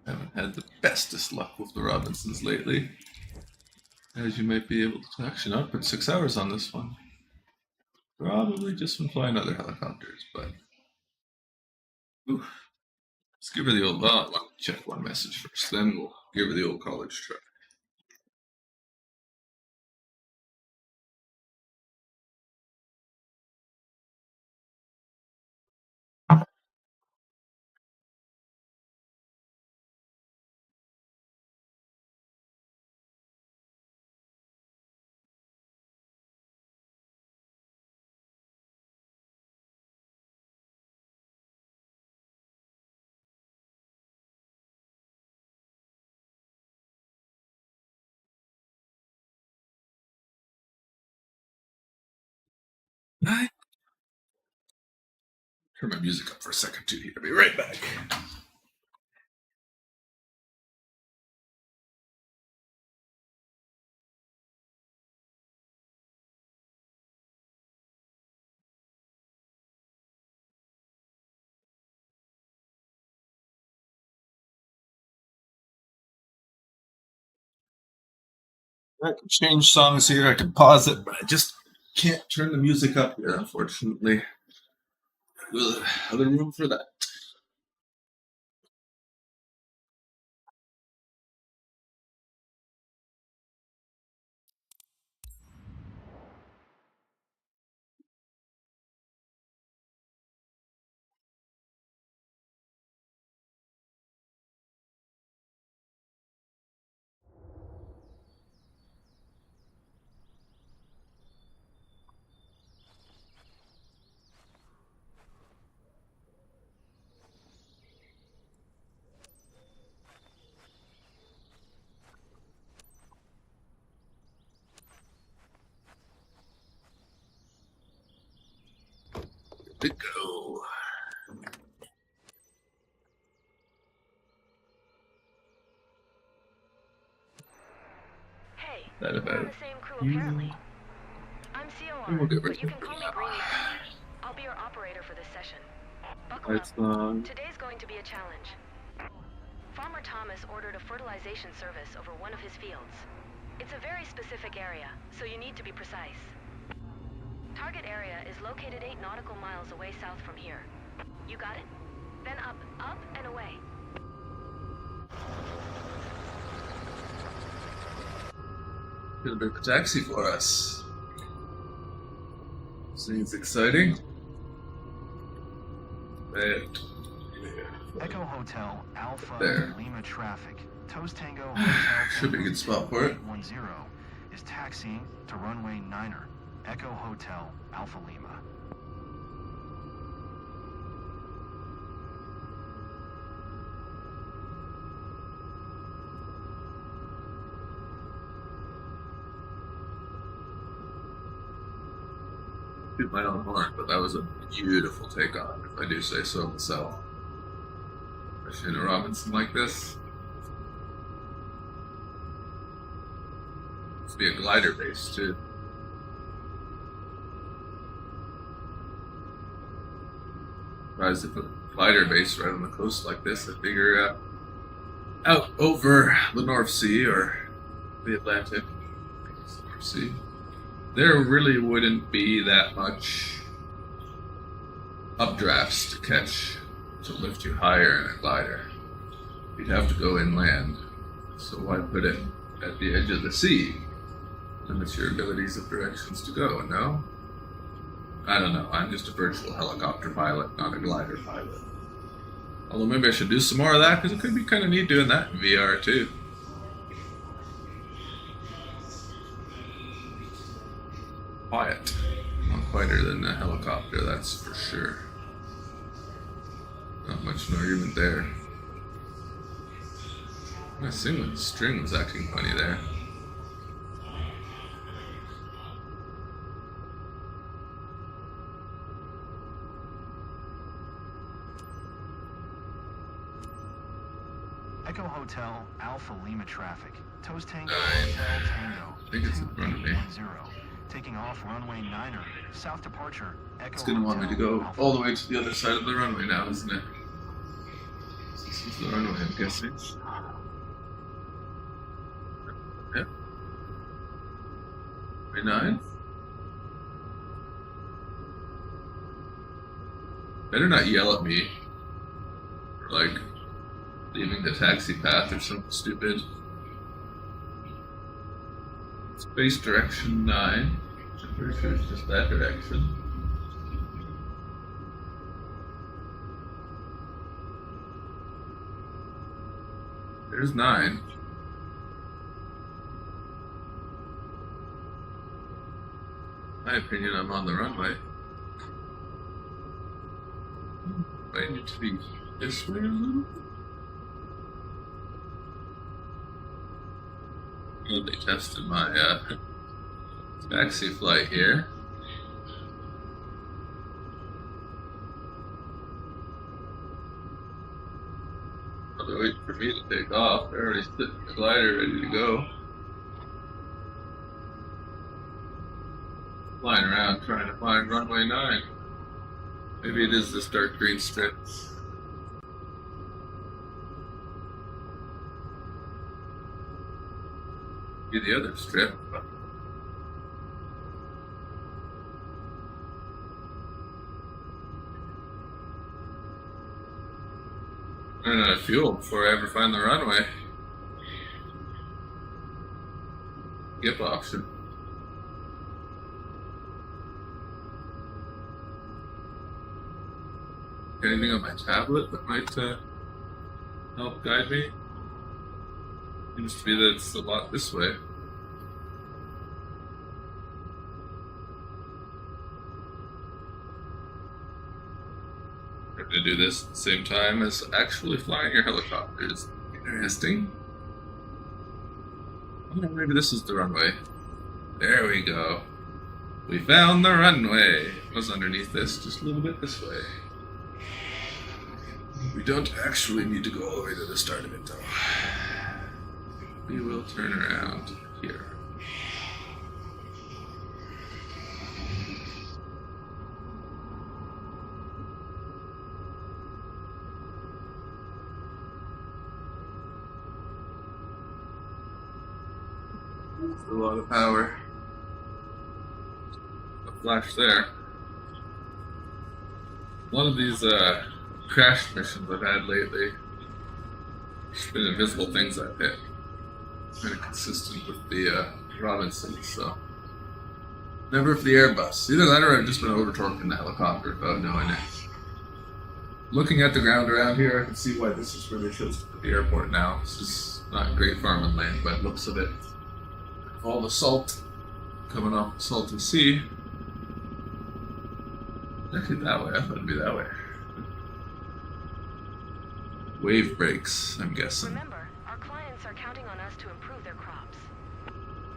Haven't had the bestest luck with the Robinsons lately. As you might be able to actually not put 6 hours on this one. Probably just been flying other helicopters, but oof. Let's give her the old well, I'll check one message first, then we'll give her the old college try. Right. Turn my music up for a second too here. I'll be right back. I can change songs here, I can pause it, but I just can't turn the music up here, unfortunately. Other room for that. Good to go. Hey, That we're about on the same crew apparently. I'm We'll COR, get but rid you of can it call me now. Greenie. I'll be your operator for this session. Buckle Lights up. on. Today's going to be a challenge. Farmer Thomas ordered a fertilization service over one of his fields. It's a very specific area, so you need to be precise. Target area is located 8 nautical miles away south from here. You got it? Then up, and away. Get a bit of a taxi for us. Seems exciting. Right. Echo Hotel Alpha There. Lima traffic. Toes Tango Hotel Should be a good spot for it. 10 is taxiing to runway 9er. Echo Hotel Alpha Lima. Toot my own horn, but that was a beautiful takeoff, if I do say so myself. Especially in a Robinson like this. It's be a glider base too. Surprised if a glider base right on the coast like this, I figure out over the North Sea or the Atlantic. North Sea. There really wouldn't be that much updrafts to catch to lift you higher in a glider. You'd have to go inland. So why put it at the edge of the sea? Limits your abilities of directions to go, no? I don't know. I'm just a virtual helicopter pilot, not a glider pilot. Although maybe I should do some more of that, because it could be kind of neat doing that in VR too. Quiet. Not quieter than a helicopter, that's for sure. Not much an argument there. My singlet string was acting funny there. Echo Hotel Alpha Lima traffic. Toes Tango Nine. Hotel Tango. I think it's in front of me. 10. Taking off runway 9er. South departure. Echo It's gonna want me to go Alpha all the way to the other side of the runway now, isn't it? This is the runway, I'm guessing. Yep. Runway 9. Better not yell at me. Or like leaving the taxi path or something stupid. Space direction 9. I'm pretty sure it's just that direction. There's 9. In my opinion, I'm on the runway. I need to be this way a little. Well, they tested my taxi flight here. Well, they're waiting for me to take off. They're already sitting in the glider ready to go. Flying around trying to find runway 9. Maybe it is this dark green strip. Be the other strip. Run out of fuel before I ever find the runway. Skip option. Anything on my tablet that might help guide me? Seems to be that it's a lot this way. We're gonna do this at the same time as actually flying your helicopters. Interesting. Oh, maybe this is the runway. There we go. We found the runway. It was underneath this, just a little bit this way. We don't actually need to go all the way to the start of it, though. We will turn around here. That's a lot of power. A flash there. A lot of these crash missions I've had lately, there's been invisible things I've hit. Kind of consistent with the Robinson, so Never for the Airbus. Either that or I've just been over-torquing the helicopter without knowing it. Looking at the ground around here, I can see why this is where they chose to put the airport now. This is not great farming land by the looks of it. All the salt coming off the salty sea. Actually, that way. I thought it'd be that way. Wave breaks, I'm guessing. Remember, our clients are counting on us to improve their crops.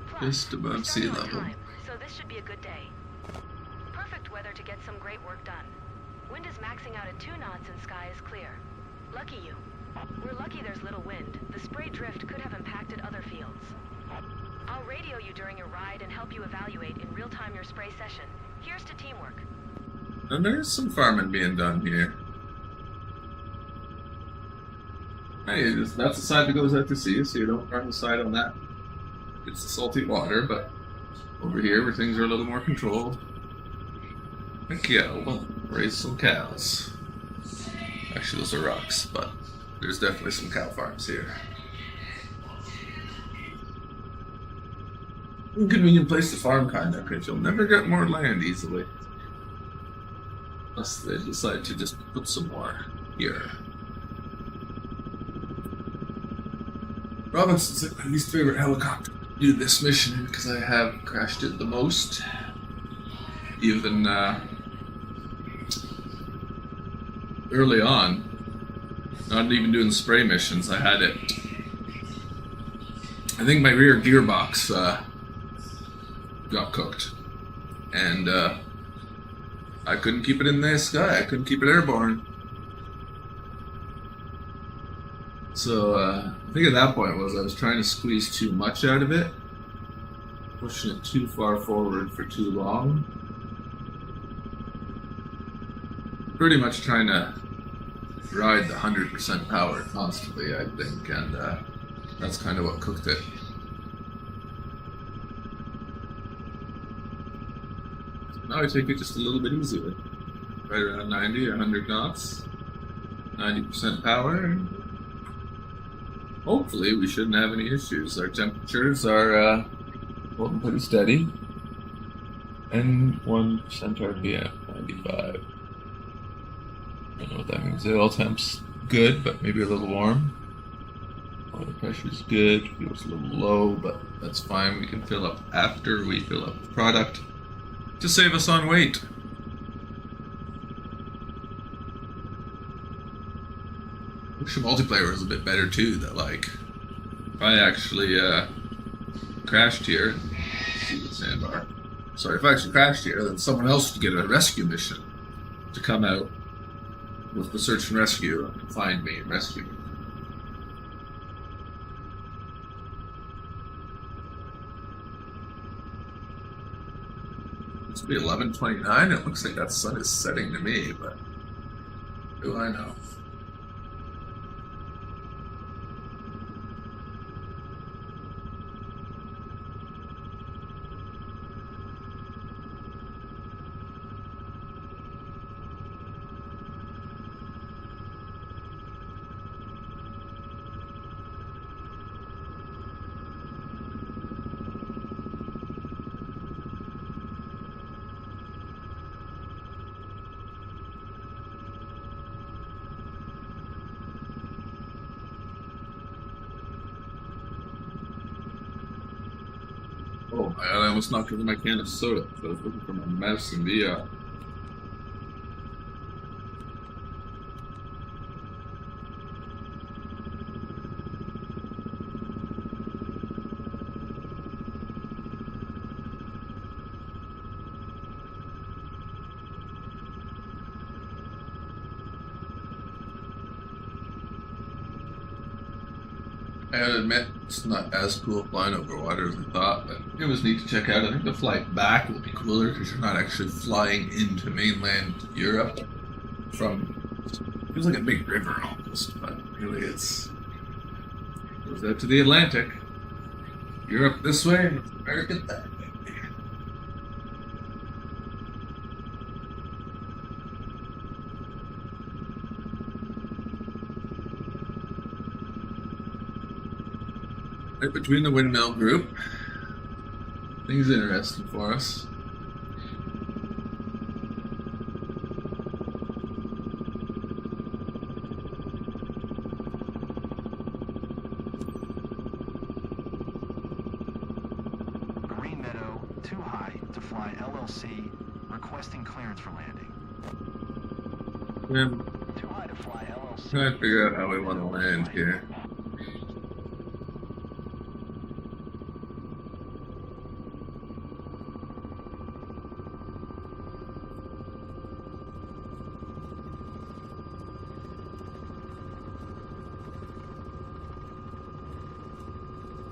Plus, Just above we're sea starting on level. time, so this should be a good day. Perfect weather to get some great work done. Wind is maxing out at 2 knots and sky is clear. Lucky you. We're lucky there's little wind. The spray drift could have impacted other fields. I'll radio you during your ride and help you evaluate in real time your spray session. Here's to teamwork. And there's some farming being done here. Hey, that's the side that goes out to sea, so you don't run the side on that. It's the salty water, but over here where things are a little more controlled. Heck yeah, we'll raise some cows. Actually, those are rocks, but there's definitely some cow farms here. Inconvenient place to farm, kinda, because you'll never get more land easily. Unless they decide to just put some more here. Robinson's my least favorite helicopter to do this mission because I have crashed it the most. Even early on, not even doing spray missions, I had it. I think my rear gearbox got cooked, and I couldn't keep it in the sky. I couldn't keep it airborne. So I think at that point I was trying to squeeze too much out of it, pushing it too far forward for too long. Pretty much trying to ride the 100% power constantly, I think, and that's kind of what cooked it. Now I take it just a little bit easier. Right around 90 or 100 knots. 90% power. And hopefully we shouldn't have any issues. Our temperatures are holding pretty steady. And 1% RPM, 95. I don't know what that means. The oil temp's good, but maybe a little warm. Water pressure's good. Feels a little low, but that's fine. We can fill up after we fill up the product to save us on weight. Wish the multiplayer was a bit better too. That like, if I actually crashed here, see the sandbar. Sorry, if I actually crashed here, then someone else would get a rescue mission to come out with the search and rescue and find me and rescue me. It's be 11:29. It looks like that sun is setting to me, but who do I know? Oh my god, I almost knocked over my can of soda. I was looking for my mouse and the I gotta admit, it's not as cool flying over water as I thought, but it was neat to check out. I think the flight back will be cooler because you're not actually flying into mainland Europe from, it feels like a big river almost, but really it goes out to the Atlantic. Europe this way, and America that way. Right between the windmill group. Things interesting for us. Too high to fly LLC, requesting clearance for landing. I'm Too high to fly LLC. trying to figure out how we want to land here.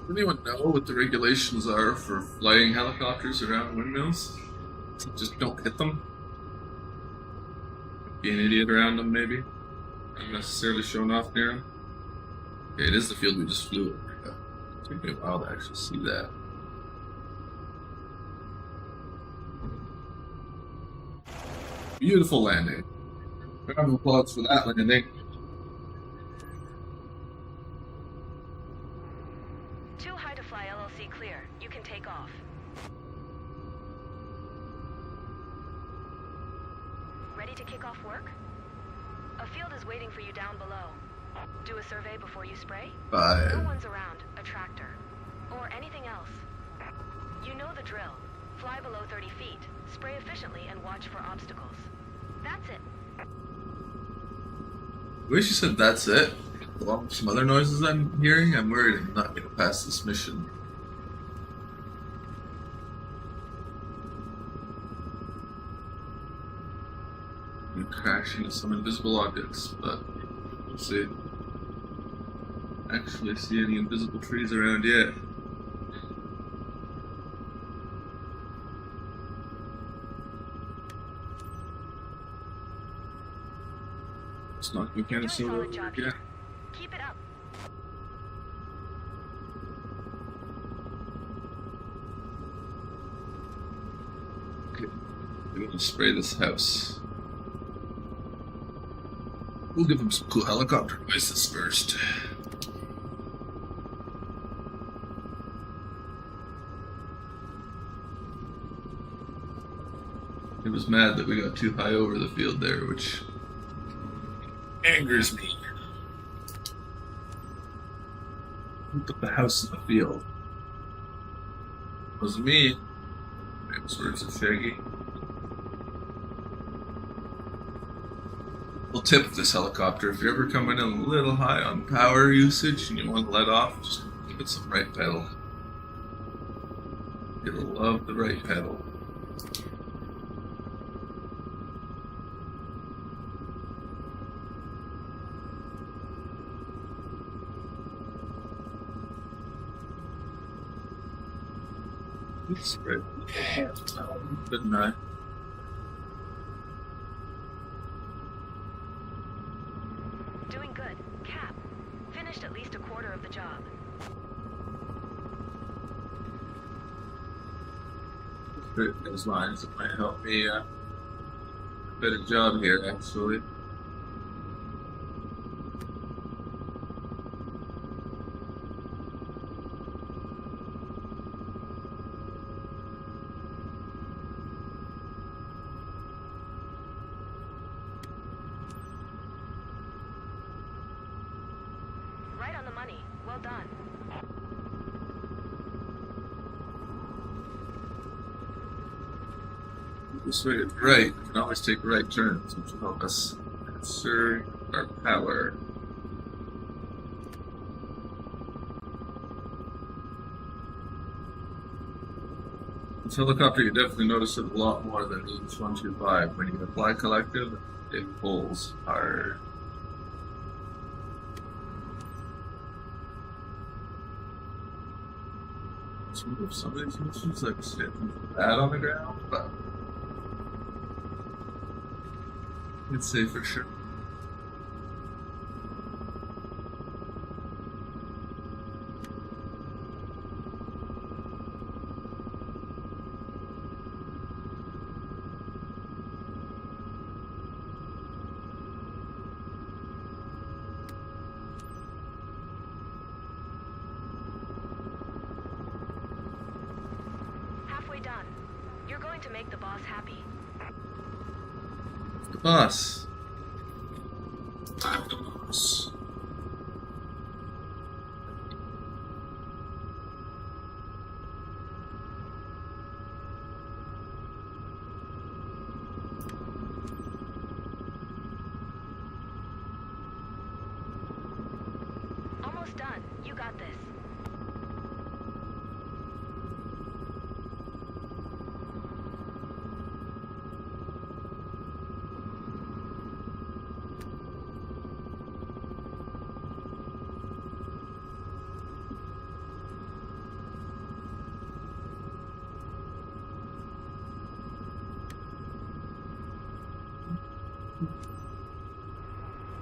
Does anyone know what the regulations are for flying helicopters around windmills? Just don't hit them. Be an idiot around them, maybe. Not necessarily showing off near them. Okay, it is the field we just flew over. It took me a while to actually see that. Beautiful landing. Round of applause for that landing. Too high to fly LLC clear. You can take off. Ready to kick off work? A field is waiting for you down below. Do a survey before you spray? No 5. one's around. A tractor. Or anything else. You know the drill. Fly below 30 feet. Spray efficiently and watch for obstacles. That's it. The way she said that's it, along with some other noises I'm hearing, I'm worried I'm not going to pass this mission. I'm crash into some invisible objects, but we'll see. Actually see any invisible trees around yet. It's not we You're can't doing a see solid over job yet. here. Keep it up. Okay, we need to spray this house. We'll give them some cool helicopter devices first. He was mad that we got too high over the field there, which angers me. Who put the house in the field? It wasn't me. Famous words of Shaggy. Little tip of this helicopter: if you're ever coming in a little high on power usage and you want to let off, just give it some right pedal. It'll love the right pedal. It's great. Didn't I? Doing good. Cap. Finished at least a quarter of the job. Great those lines that might help me a better job here, actually. Right on the money. Well done. This way is right. We can always take right turns, which will help us conserve our power. This helicopter, you definitely notice it a lot more than the H-125. When you apply collective, it pulls hard. Let's move some of these missions, like sitting bad on the ground, but it's safe for sure. Halfway done. You're going to make the boss happy. The boss. I'm the boss. got this.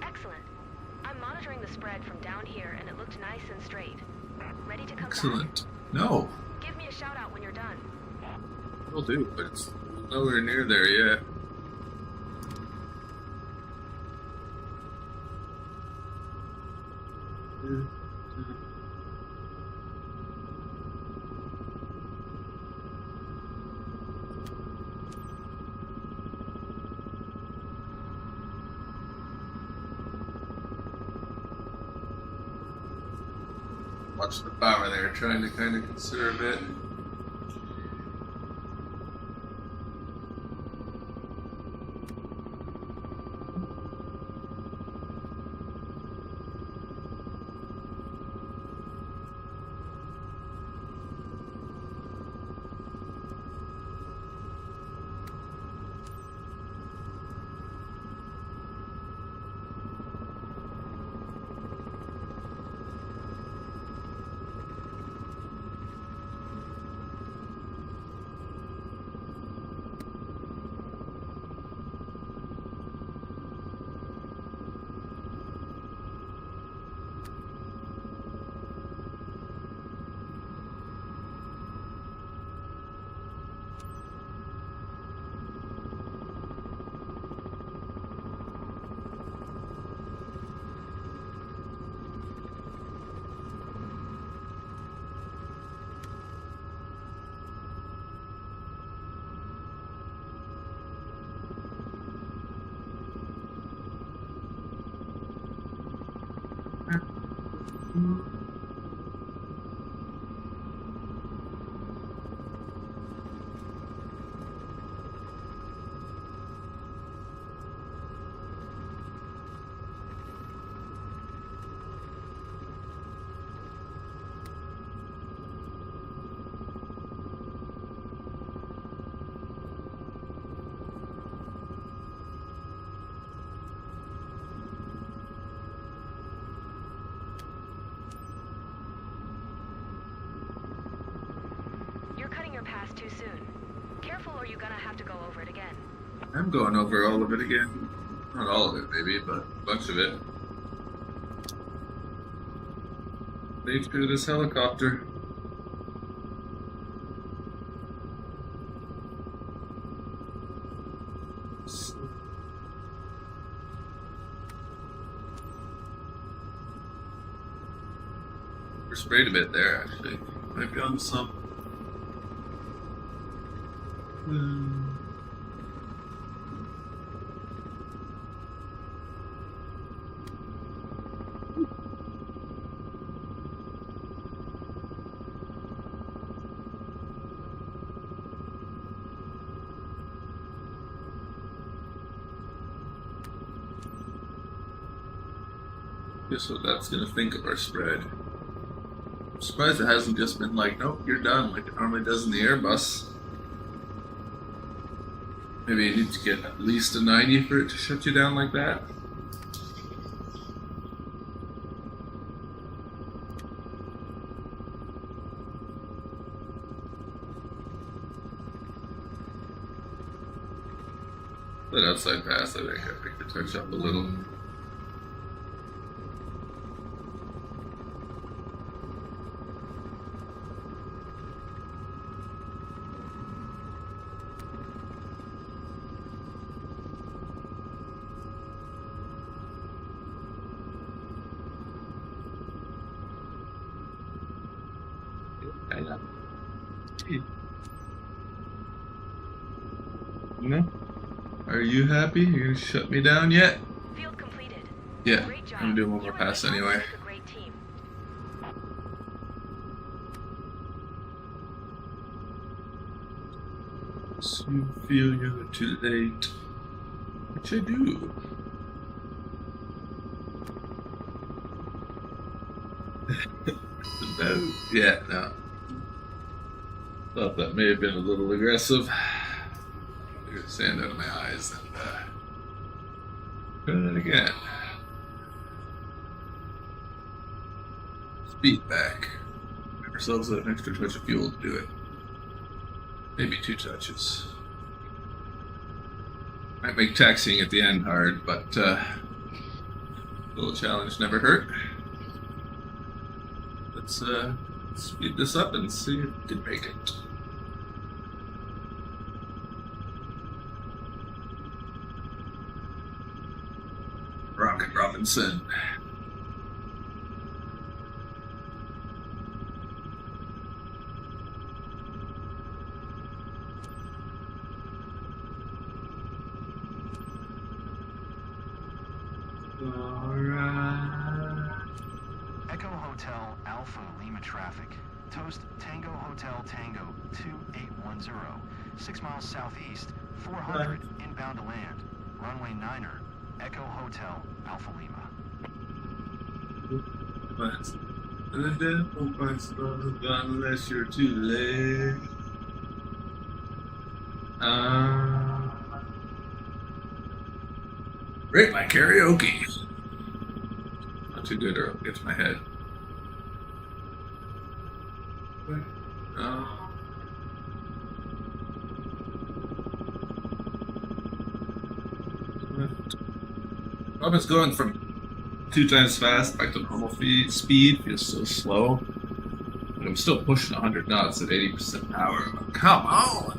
Excellent. I'm monitoring the spread from down here, and it looked nice and straight. Ready to come back? Excellent. No, Give me a shout out when you're done. will do, but it's nowhere near there yet. Watch the power there, trying to kind of conserve it. You're cutting your pass too soon. Careful or you're gonna have to go over it again. I'm going over all of it again. Not all of it, maybe, but a bunch of it. Nature of this helicopter. We're sprayed a bit there, actually. Might be on some. Guess what that's gonna think of our spread. I'm surprised it hasn't just been like, nope, you're done, like it normally does in the Airbus. Maybe you need to get at least a 90 for it to shut you down like that. That outside pass, I think I picked the touch up a little. No? Are you happy? You gonna shut me down yet? Field completed. Yeah, Great job. I'm doing one You more and pass Nick anyway. make a great team. So you feel you're too late. Which I do. No, yeah, no. Thought that may have been a little aggressive. Get sand out of my eyes and try that again. Speed back. Give ourselves an extra touch of fuel to do it. Maybe 2 touches. Might make taxiing at the end hard, but a little challenge never hurt. Let's speed this up and see if we can make it. Rocket Robinson. Alright. Echo Hotel Alpha Lima traffic. Toast Tango Hotel Tango 2810. 6 miles southeast, 400 inbound to land. Runway 9er, Echo Hotel Alpha Lima. But the devil fights unless you're too late. Rate my karaoke. Not too good, or it gets my head. It's going from 2 times fast back to normal speed. Feels so slow. But I'm still pushing 100 knots at 80% power. Come on!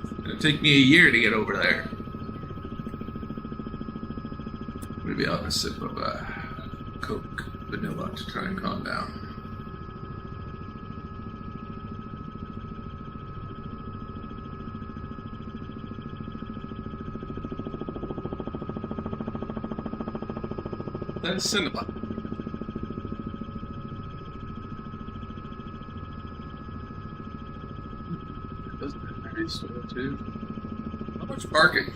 It's gonna take me a year to get over there. Maybe I'll have a sip of Coke vanilla to try and calm down. That's cinema. Doesn't it very slow too? How much parking?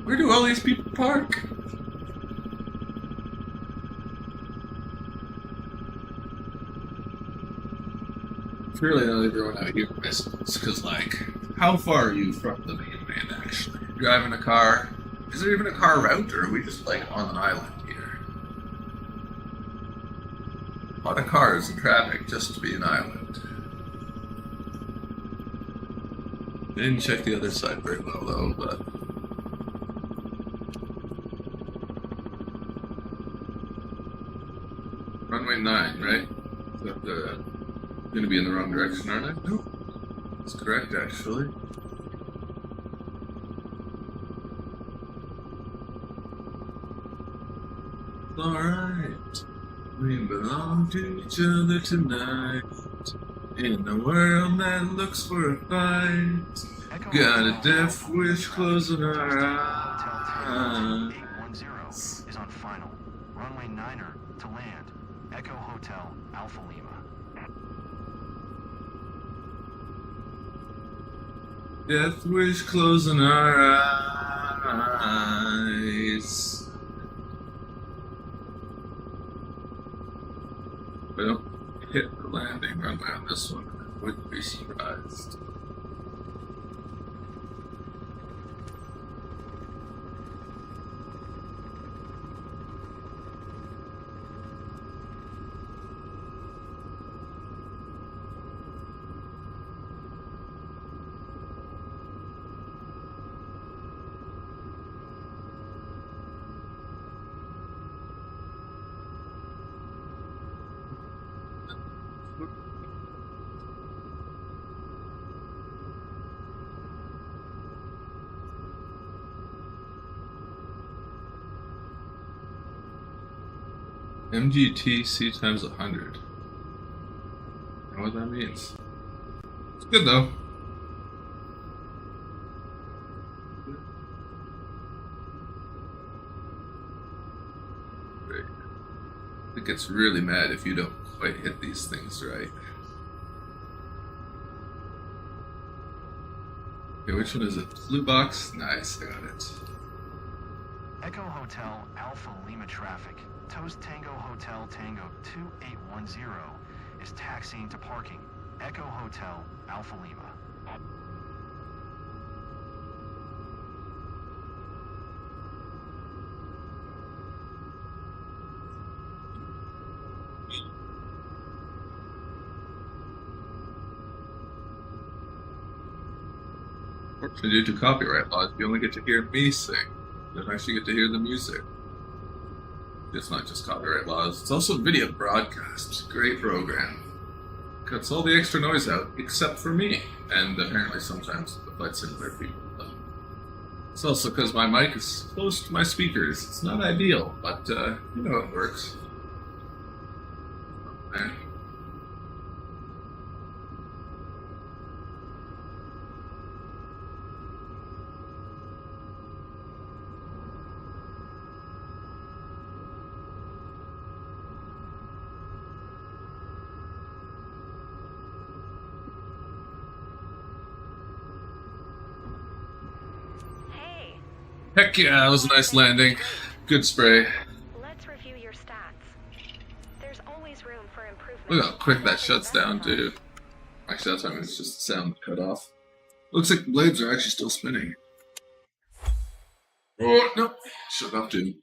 Where do all these people park? Surely not everyone out here misses, because, like, how far are you from the mainland, actually? Driving a car? Is there even a car route, or are we just, like, on an island here? A lot of cars and traffic just to be an island. Didn't check the other side very well, though, but... Runway 9, right? Is that the... Gonna be in the wrong direction, aren't I? No. That's correct, actually. Alright. We belong to each other tonight. In a world that looks for a fight. Echo Got a Hotel death Alpha wish Lima. closing our Toast Tango Hotel Tango eyes. 2810 is on final. Runway 9er to land. Echo Hotel Alpha Lima. Death wish closing our eyes. If I don't hit the landing runway on this one, I wouldn't be surprised. MGTC times 100. I don't know what that means. It's good though. Great. It gets really mad if you don't quite hit these things right. Okay, which one is it? Blue box? Nice, I got it. Echo Hotel Alpha Lima traffic. Toast Tango Hotel Tango 2810 is taxiing to parking. Echo Hotel Alpha Lima. Unfortunately, due to copyright laws, you only get to hear me sing. You don't actually get to hear the music. It's not just copyright laws, it's also video broadcast. Great program. Cuts all the extra noise out, except for me. And apparently sometimes the flight simulator people. It's also because my mic is close to my speakers. It's not ideal, but you know it works. Okay. Hey, Heck yeah, that was a nice landing. Good spray. let's review your stats. There's always room for improvement. Look how quick that shuts down, too. Actually, that time it's just the sound cut off. Looks like the blades are actually still spinning. Oh, no. Shut off, too.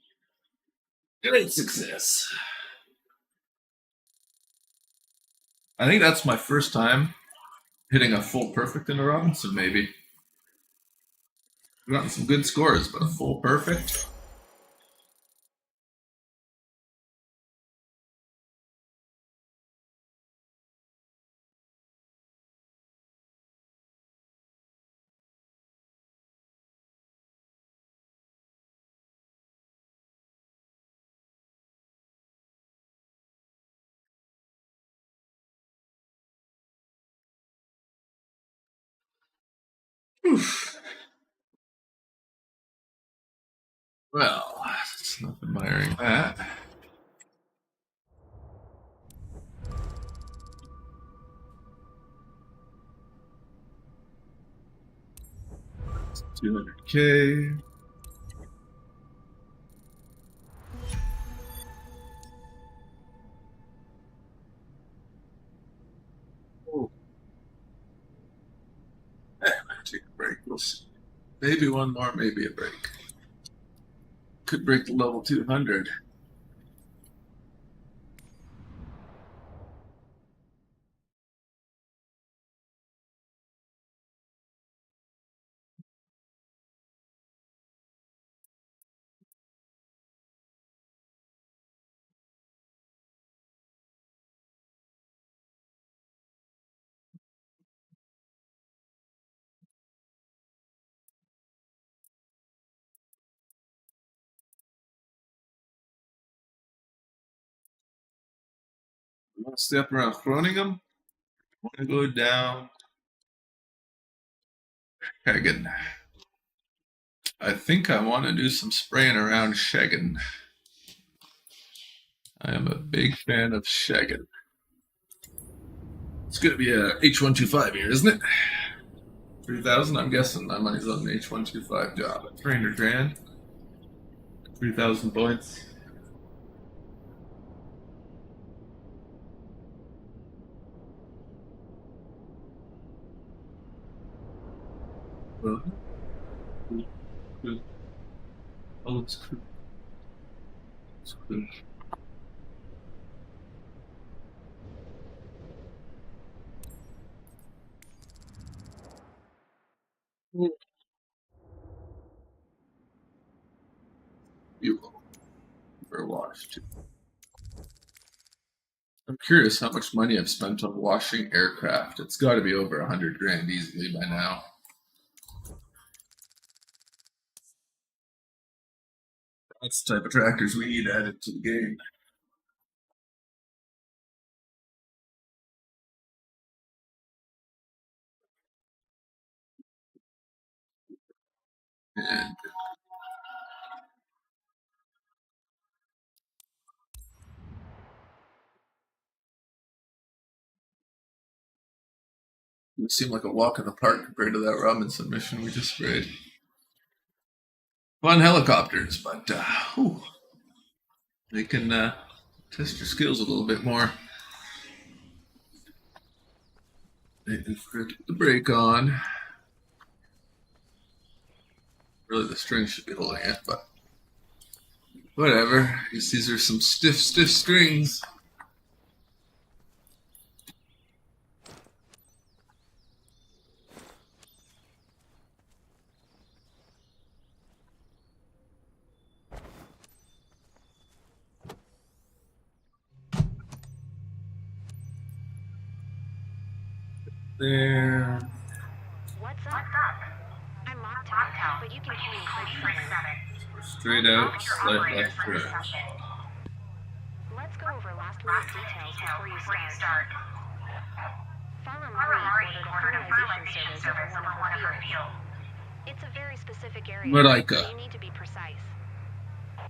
Great success. I think that's my first time hitting a full perfect in a Robinson, maybe. I've gotten some good scores, but a full perfect? Oof. Well, it's not admiring that. $200K. Oh. Hey, I'm gonna take a break. We'll see. Maybe one more, maybe a break. Could break the level 200. You want to stay up around Groningen? Want to go down Hagen. I think I want to do some spraying around Schengen. I am a big fan of Schengen. It's going to be a H125 here, isn't it? 3,000, I'm guessing. My money's on the H125 job at 300 grand. 3,000 points. Well, good. Oh, it's good. It's good. You will. For a wash, too. I'm curious how much money I've spent on washing aircraft. It's got to be over 100 grand easily by now. That's the type of tractors we need added to the game. And it seemed like a walk in the park compared to that Robinson mission we just sprayed. Fun helicopters, but whew. They can test your skills a little bit more. Waiting for it to put the brake on. Really, the string should be holding it, but whatever. I guess these are some stiff strings. There. What's up? I'm Mocktail, but you can call me Fridge 7. Straight out, slight left turn. Let's go over last minute details before you start. Farmer Murray ordered a fertilization service over one of her fields. It's a very specific area. Marika. So you need to be precise.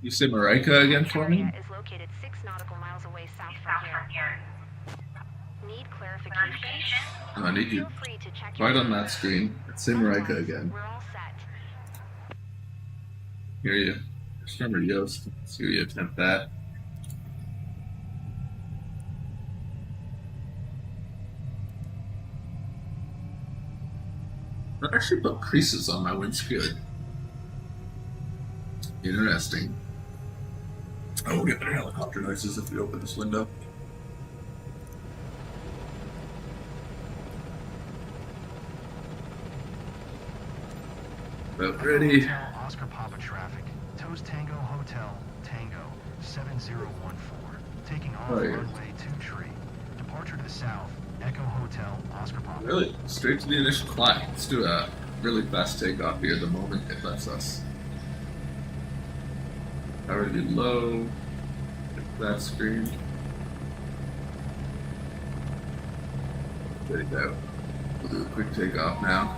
You say Marika again for me? Area is located 6 nautical miles away south from here. Need clarification? I need you Feel free to check right your on that screen. Say Marika again. We're all set. Hear you. Just remember Yoast. See where you attempt that. I actually put creases on my windshield. Interesting. Oh, we'll get better helicopter noises if we open this window. About ready. Hotel Oscar Papa traffic. Toast Tango Hotel Tango 7014. Taking off Oh, yeah. runway 23. Departure to the south. Echo Hotel Oscar Papa. Really, straight to the initial climb. Let's do a really fast takeoff here the moment it lets us. Power to be low. Get that screen. There you go. We'll do a quick takeoff now.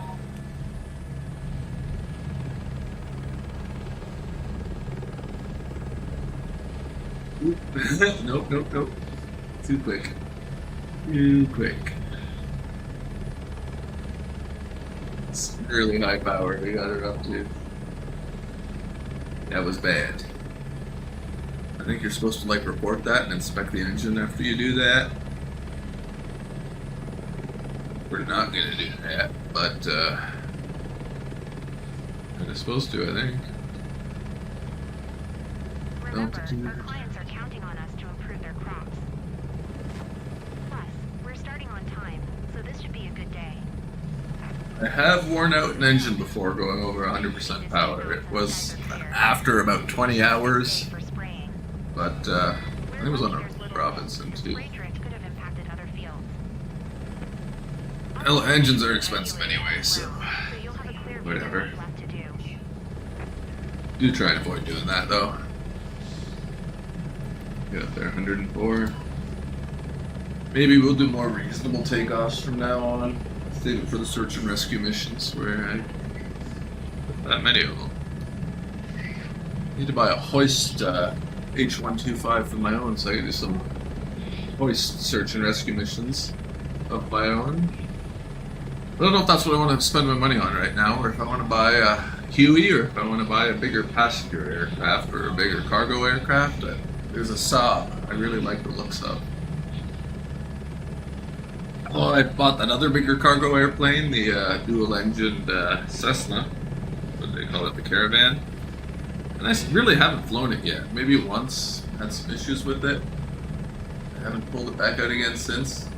Oop. Nope. Too quick. It's really high power we got her up to. That was bad. I think you're supposed to like report that and inspect the engine after you do that. We're not gonna do that, but we're supposed to, I think. Remember, Altitude. our clients are counting on us to improve their crops. Plus, we're starting on time, so this should be a good day. I have worn out an engine before going over 100% power. It was after about 20 hours, For spraying. but I think it was on a Robinson too. Spray drift could have impacted other fields. Well, engines are expensive anyway, so So you'll have a clear view of whatever. what's left to do. Do try and avoid doing that though. Get up there, 104. Maybe we'll do more reasonable takeoffs from now on. Save it for the search and rescue missions where I put that many of them. Need to buy a hoist H125 for my own so I can do some hoist search and rescue missions of my own. I don't know if that's what I want to spend my money on right now, or if I want to buy a Huey, or if I want to buy a bigger passenger aircraft or a bigger cargo aircraft. There's a Saab I really like the looks of. Oh, I bought that other bigger cargo airplane, the dual-engined Cessna. What do they call it? The Caravan. And I really haven't flown it yet. Maybe once. Had some issues with it. I haven't pulled it back out again since.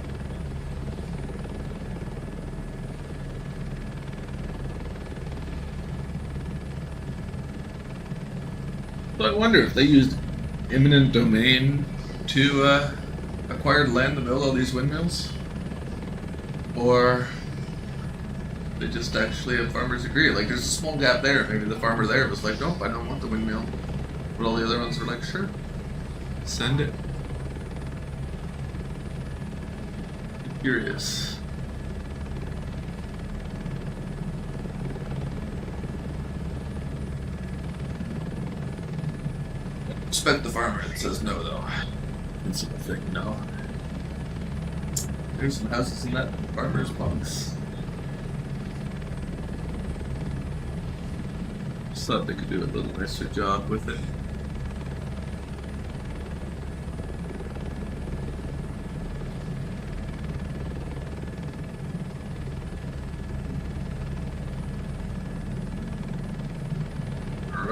So I wonder if they used eminent domain to acquire land to build all these windmills, or they just actually have farmers agree. Like, there's a small gap there. Maybe the farmer there was like, "Nope, I don't want the windmill," but all the other ones were like, "Sure, send it." Curious. Respect the farmer that says no, though. It's a thing, no. There's some houses in that farmer's box. Just thought they could do a little nicer job with it.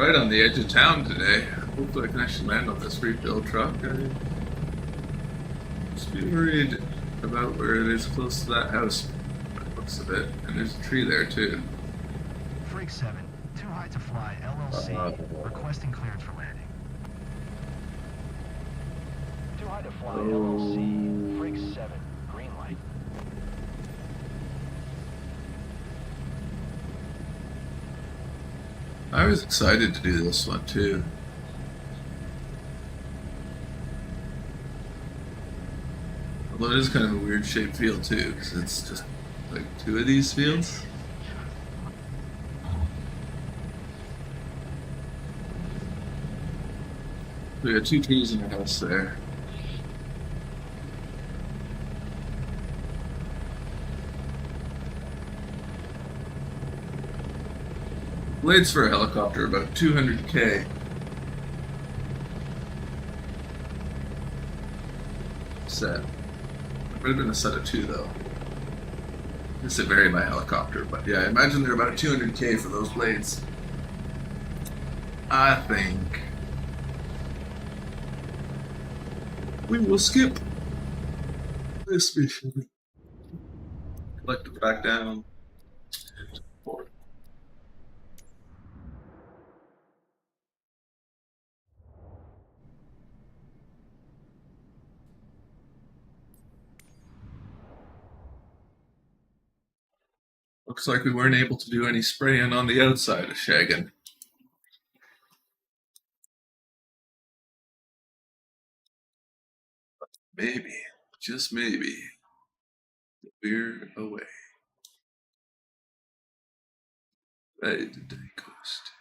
right on the edge of town today. Hopefully I can actually land on this refill truck. I just be worried about where it is close to that house. By the looks of it. And there's a tree there too. Frig 7, Too High to Fly LLC, requesting clearance for landing. Too High to Fly LLC, Frig 7, green light. I was excited to do this one too. Although it is kind of a weird shaped field too, because it's just like 2 of these fields. We got 2 trees in our house there. Blades for a helicopter, about 200K. Set. It would have been a set of 2 though. This would vary by helicopter, but yeah, I imagine they're about 200K for those blades. I think we will skip this mission. Collect it back down. And forward. Looks like we weren't able to do any spraying on the outside of Shagan. Maybe, just maybe, we're away. Hey, the day coast.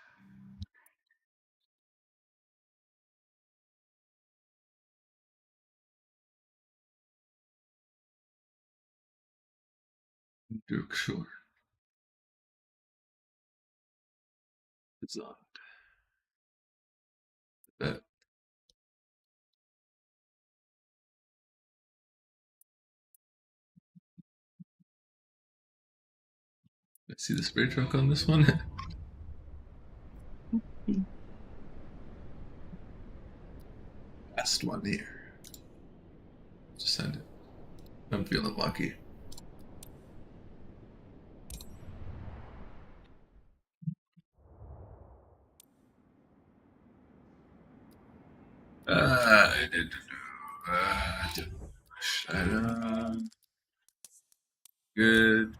Duke Shore. It's on. That. I see the spray truck on this one. Last one here. Just send it. I'm feeling lucky. Shut up. Good.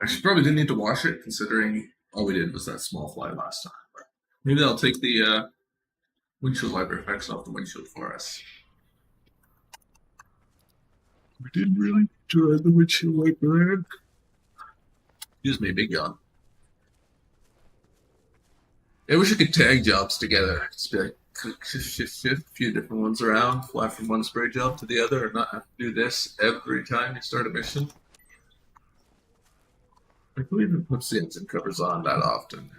Actually, probably didn't need to wash it, considering all we did was that small fly last time. But maybe I'll take the windshield wiper effects off the windshield for us. We didn't really try the windshield wiper. Excuse me, big yawn. I wish I could tag jobs together. Just be like, shift a few different ones around, fly from one spray job to the other, and not have to do this every time you start a mission. I believe it puts the engine covers on that often.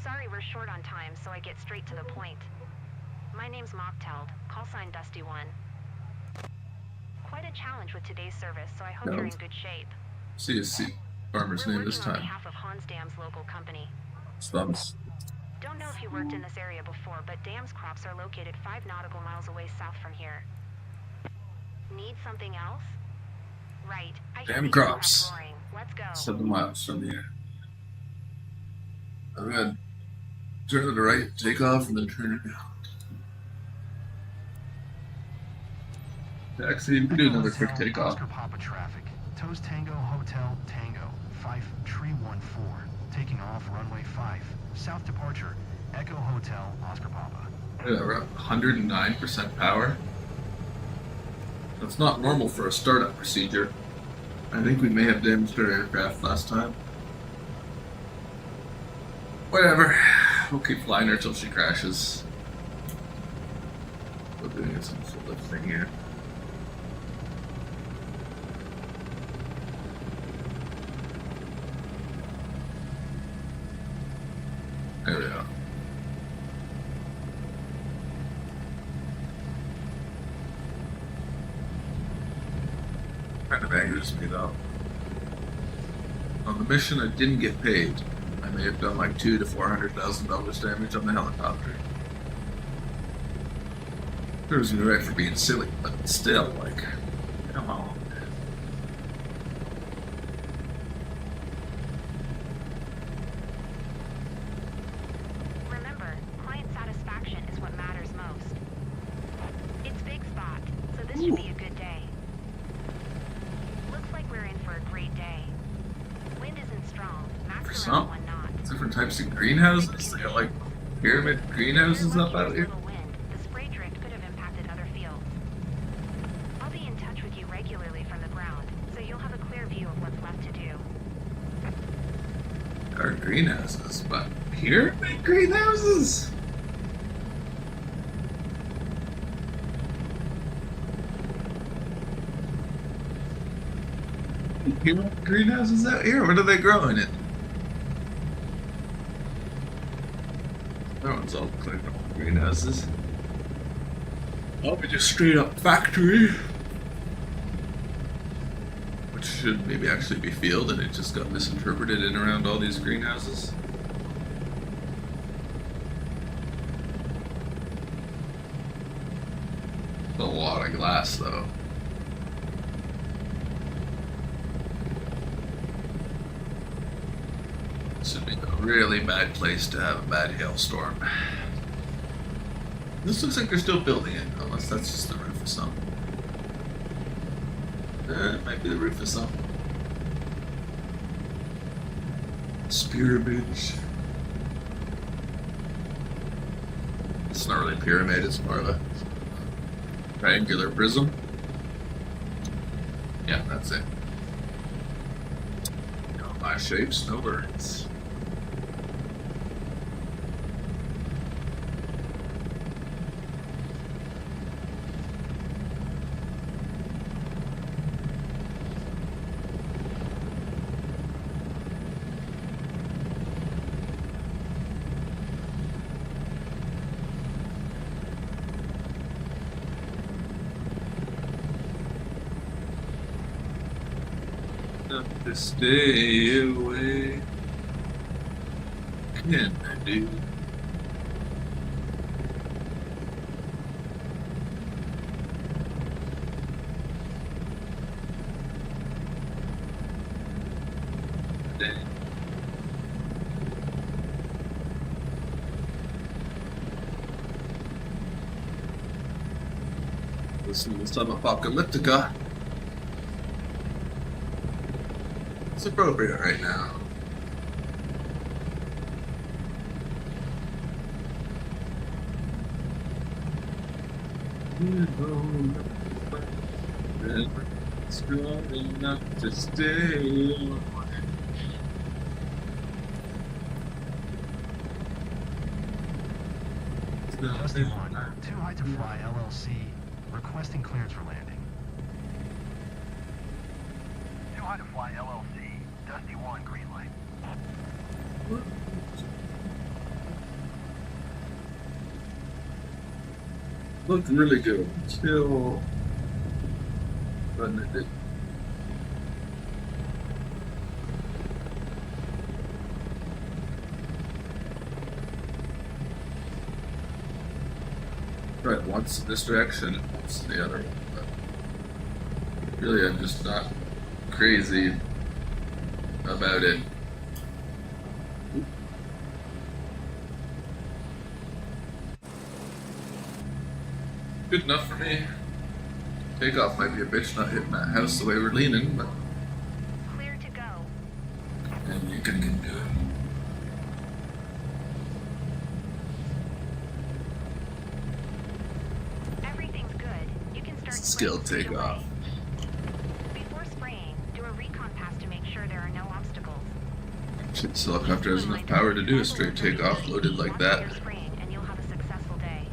Sorry we're short on time, so I get straight to the point. My name's Mokteld, call sign Dusty One. Quite a challenge with today's service, so I hope you're in good shape. CSC farmer's name this We're working on time. behalf of Hans Dam's local company. Thumbs. Don't know if you worked in this area before, but Dam's crops are located 5 nautical miles away south from here. Need something else? Right. I Dam hear crops. roaring. Let's go. 7 miles from here. I'm gonna turn to the right, take off, and then turn it down. Actually, we can do another quick Hotel, takeoff. Oscar Papa traffic. Toast Tango Hotel Tango, Fife Tree 14. Taking off runway 5. South departure, Echo Hotel, Oscar Papa. Yeah, we're at 109% power. That's not normal for a startup procedure. I think we may have damaged our aircraft last time. Whatever. We'll keep flying her till she crashes. We're doing some full lift thing here. There we go. bothers me though. On the mission, I didn't get paid. I may have done like $200,000 to $400,000 damage on the helicopter. Serves me right for being silly, but still, like, come on. Remember, client satisfaction is what matters most. It's Big Spot, so this should be a good day. Looks like we're in for a great day. Wind isn't strong, max For around some. 1 knot. Different types of greenhouses. They got like pyramid greenhouses up out here. Little wind, the spray drift could have impacted other fields. I'll be in touch with you regularly from the ground, so you'll have a clear view of what's left to do. There are greenhouses, but pyramid greenhouses? Pyramid greenhouses out here? What are they growing in? That one's all clean up greenhouses. Oh, we just straight up factory. Which should maybe actually be field, and it just got misinterpreted in around all these greenhouses. A lot of glass, though. This would be a really bad place to have a bad hailstorm. This looks like they're still building it, unless that's just the roof of something. It might be the roof of something. Pyramids. It's not really a pyramid, it's more of a triangular prism. Yeah, that's it. No my shapes, no birds. To stay away. Can I do? Dang. Listen to some Apocalyptica. It's appropriate right now. It's strong enough to stay. Dusty One, Too High to Fly LLC, requesting clearance for landing. Too High to Fly LLC, Dusty One, green light. Looked really good until it did. Right, once in this direction and once in the other one. But really, I'm just not crazy about it. Good enough for me. Takeoff might be a bitch not hitting that house the way we're leaning, but Clear to go. and you can do it. Everything's good. You can start Skill spraying straight takeoff. away. Before spraying, do a recon pass to make sure there are no obstacles. Shit, this helicopter has enough power to do a straight takeoff loaded like that. Watch your spraying, and you'll have a successful day.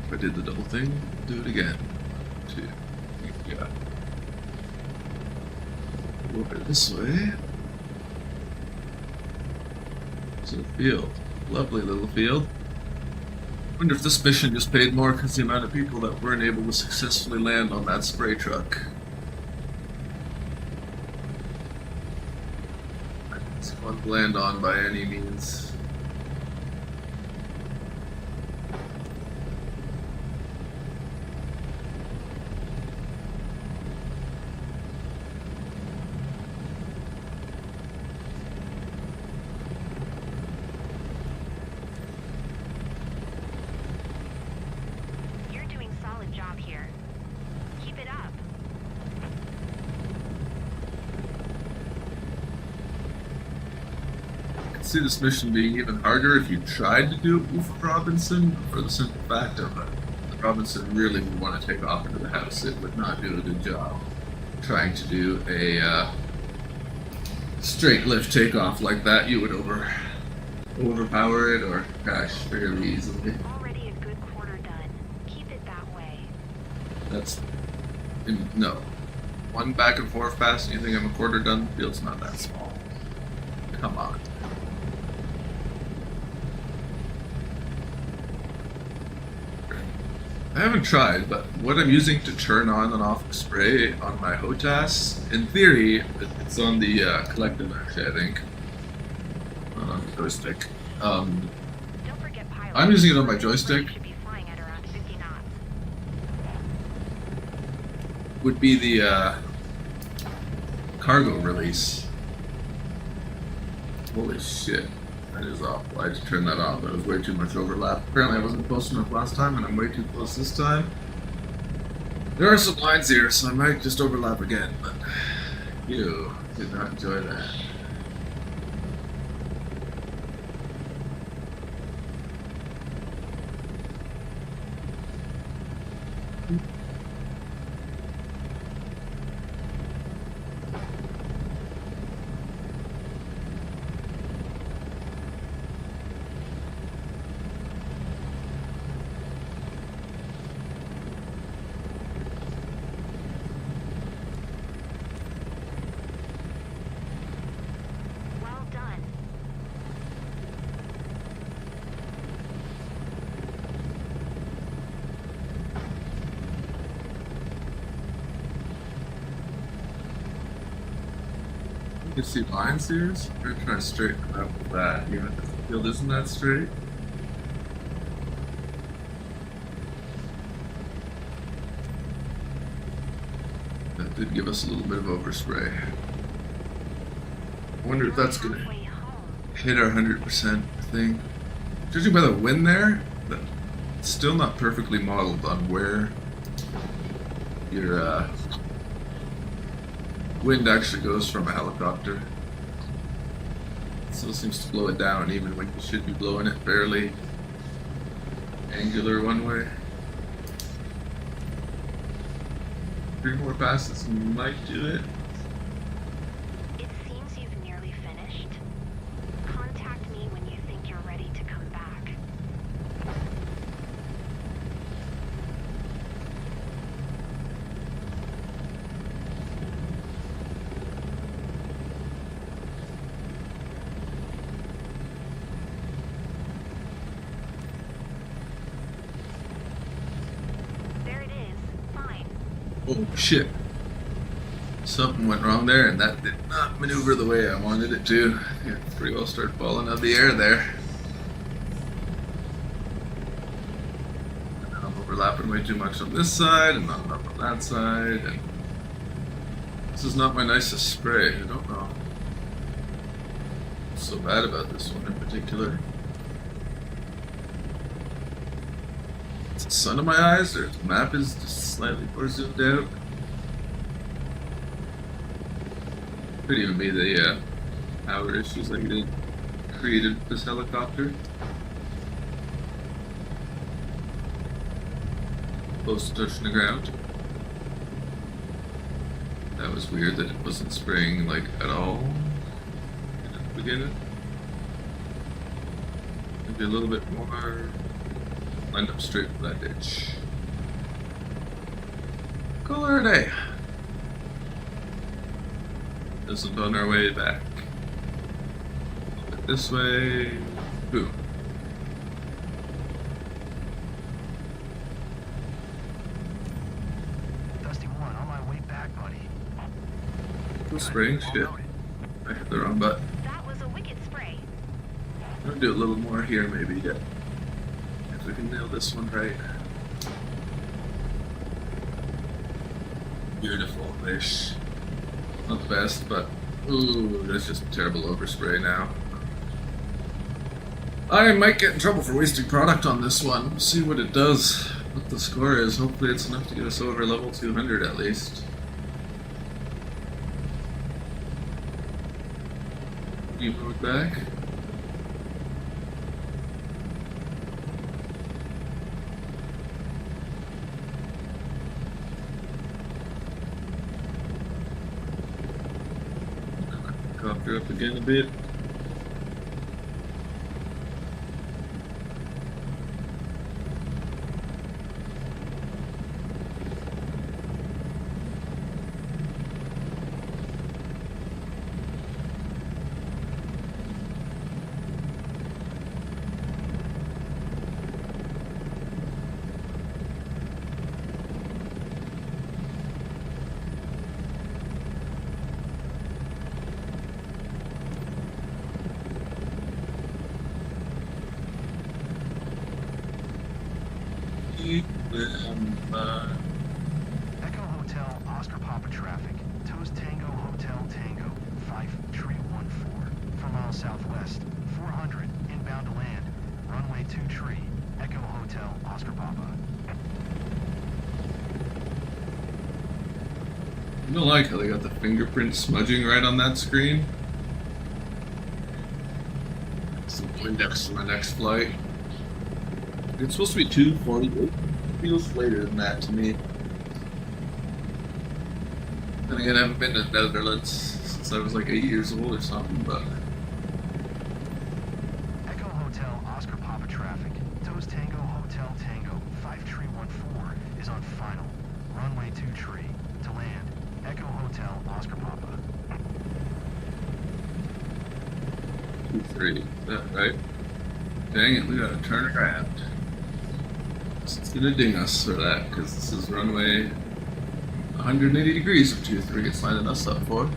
If I did the double thing, do it again. 1, 2, yeah. Over this way. It's a field. Lovely little field. Wonder if this mission just paid more because the amount of people that weren't able to successfully land on that spray truck. It's fun to land on by any means. You're doing solid job here. Keep it up. I can see this mission being even harder if you tried to do it with Robinson, for the simple fact of Robinson really would want to take off into the house. It would not do a good job trying to do a straight lift takeoff like that. You would overpower it or crash fairly easily. Already a good quarter done. Keep it that way. That's no. One back and forth pass and you think I'm a quarter done? The field's not that small. Come on. I haven't tried, but what I'm using to turn on and off the spray on my HOTAS, in theory, it's on the collective actually, I think. Not on the joystick. Don't forget pilot. I'm using it on my joystick. Should be flying at around 50 knots. Would be the cargo release. Holy shit. That is awful. I had to turn that off. There was way too much overlap. Apparently I wasn't close enough last time and I'm way too close this time. There are some lines here, so I might just overlap again, but you did not enjoy that. Well done. You can see lines here, so we're gonna try to straighten them out with that, even if the field isn't that straight. That did give us a little bit of overspray. I wonder if that's gonna Halfway home. hit our 100% thing. Judging by the wind there, it's still not perfectly modeled on where your wind actually goes from a helicopter. It still seems to blow it down even when you should be blowing it fairly angular one way. 3 more passes might do it. It seems you've nearly finished. Contact me when you think you're ready to come back. There it is. Fine. Oh shit. Something went wrong there and that did not maneuver the way I wanted it to. Yeah, pretty well started falling out of the air there. And I'm overlapping way too much on this side and not enough on that side. And this is not my nicest spray. I don't know what's so bad about this one in particular. Is the sun in my eyes or the map is just slightly more zoomed out? Could even be the power issues like it created this helicopter. Close to touching the ground. That was weird that it wasn't spraying like at all at the beginning. Maybe a little bit more. Lined up straight for that ditch. Cooler day. Isn't on our way back. This way. Boom. Still spraying shit. I hit the wrong button. That was a wicked spray. I'm gonna do a little more here, maybe. Yeah. If we can nail this one right. Beautiful fish. Not the best, but ooh, that's just terrible overspray now. I might get in trouble for wasting product on this one. We'll see what it does, what the score is. Hopefully it's enough to get us over level 200 at least. You move back. Copter up again a bit. Keep them Echo Hotel Oscar Papa traffic. Toast Tango Hotel Tango 5314. 4 miles southwest. 400 inbound to land. Runway 23. Echo Hotel Oscar Papa. I don't like how they got the fingerprint smudging right on that screen. Some index to my next flight. It's supposed to be 2:48. Feels later than that to me. Then again, I haven't been to the Netherlands since I was like 8 years old or something, but Echo Hotel Oscar Papa traffic. Toast Tango Hotel Tango 5314 is on final. Runway 23 to land. Echo Hotel Oscar Papa. 2-3. Is that right? Dang it, we gotta turn around. It's gonna ding us for that, because this is runway 180 degrees of 2-3 it's lining us up for.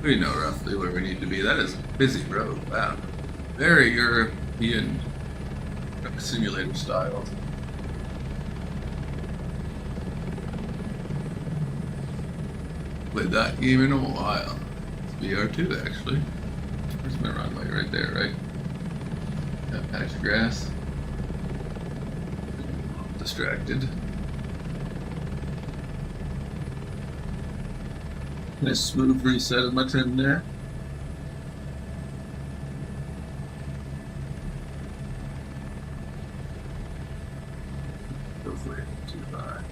We know roughly where we need to be. That is a busy road. Wow. Very European simulator style. Played that game in a while. It's VR2 actually. Where's my runway? Right there, right? That patch of grass. Distracted. Nice smooth reset of my trim there. Hopefully too high.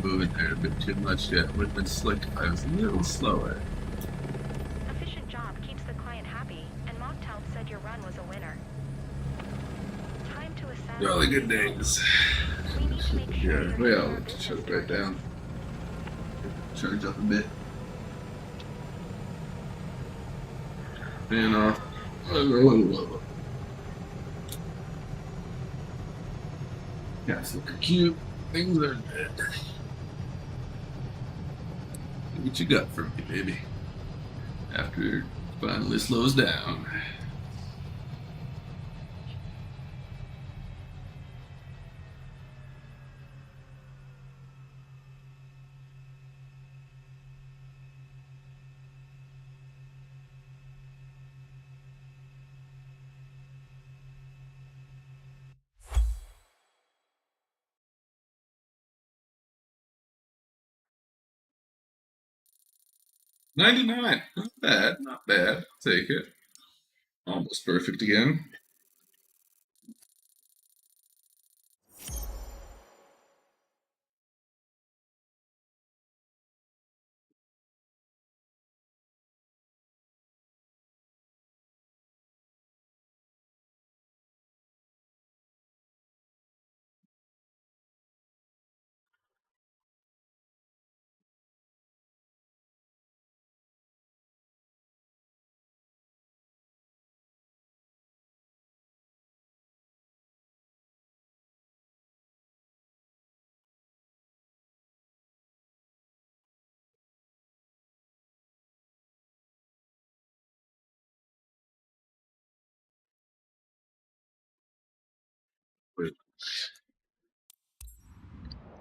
Moving there a bit too much yet. Would have been slick if I was a little slower. Efficient job keeps the client happy, and Mocktail said your run was a winner. Time to assess. Jolly good days. We need to make sure Yeah, you're well, doing our let's business shut it right down. Charge up a bit. Fan off. Guys look cute. Things are dead. What you got for me, baby? After it finally slows down. $99. Not bad, not bad. Take it. Almost perfect again.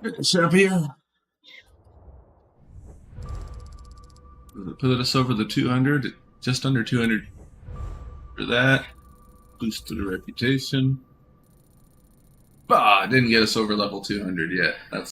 Finish up here. Put us over the 200, just under 200 for that. Boosted the reputation. Didn't get us over level 200 yet. That's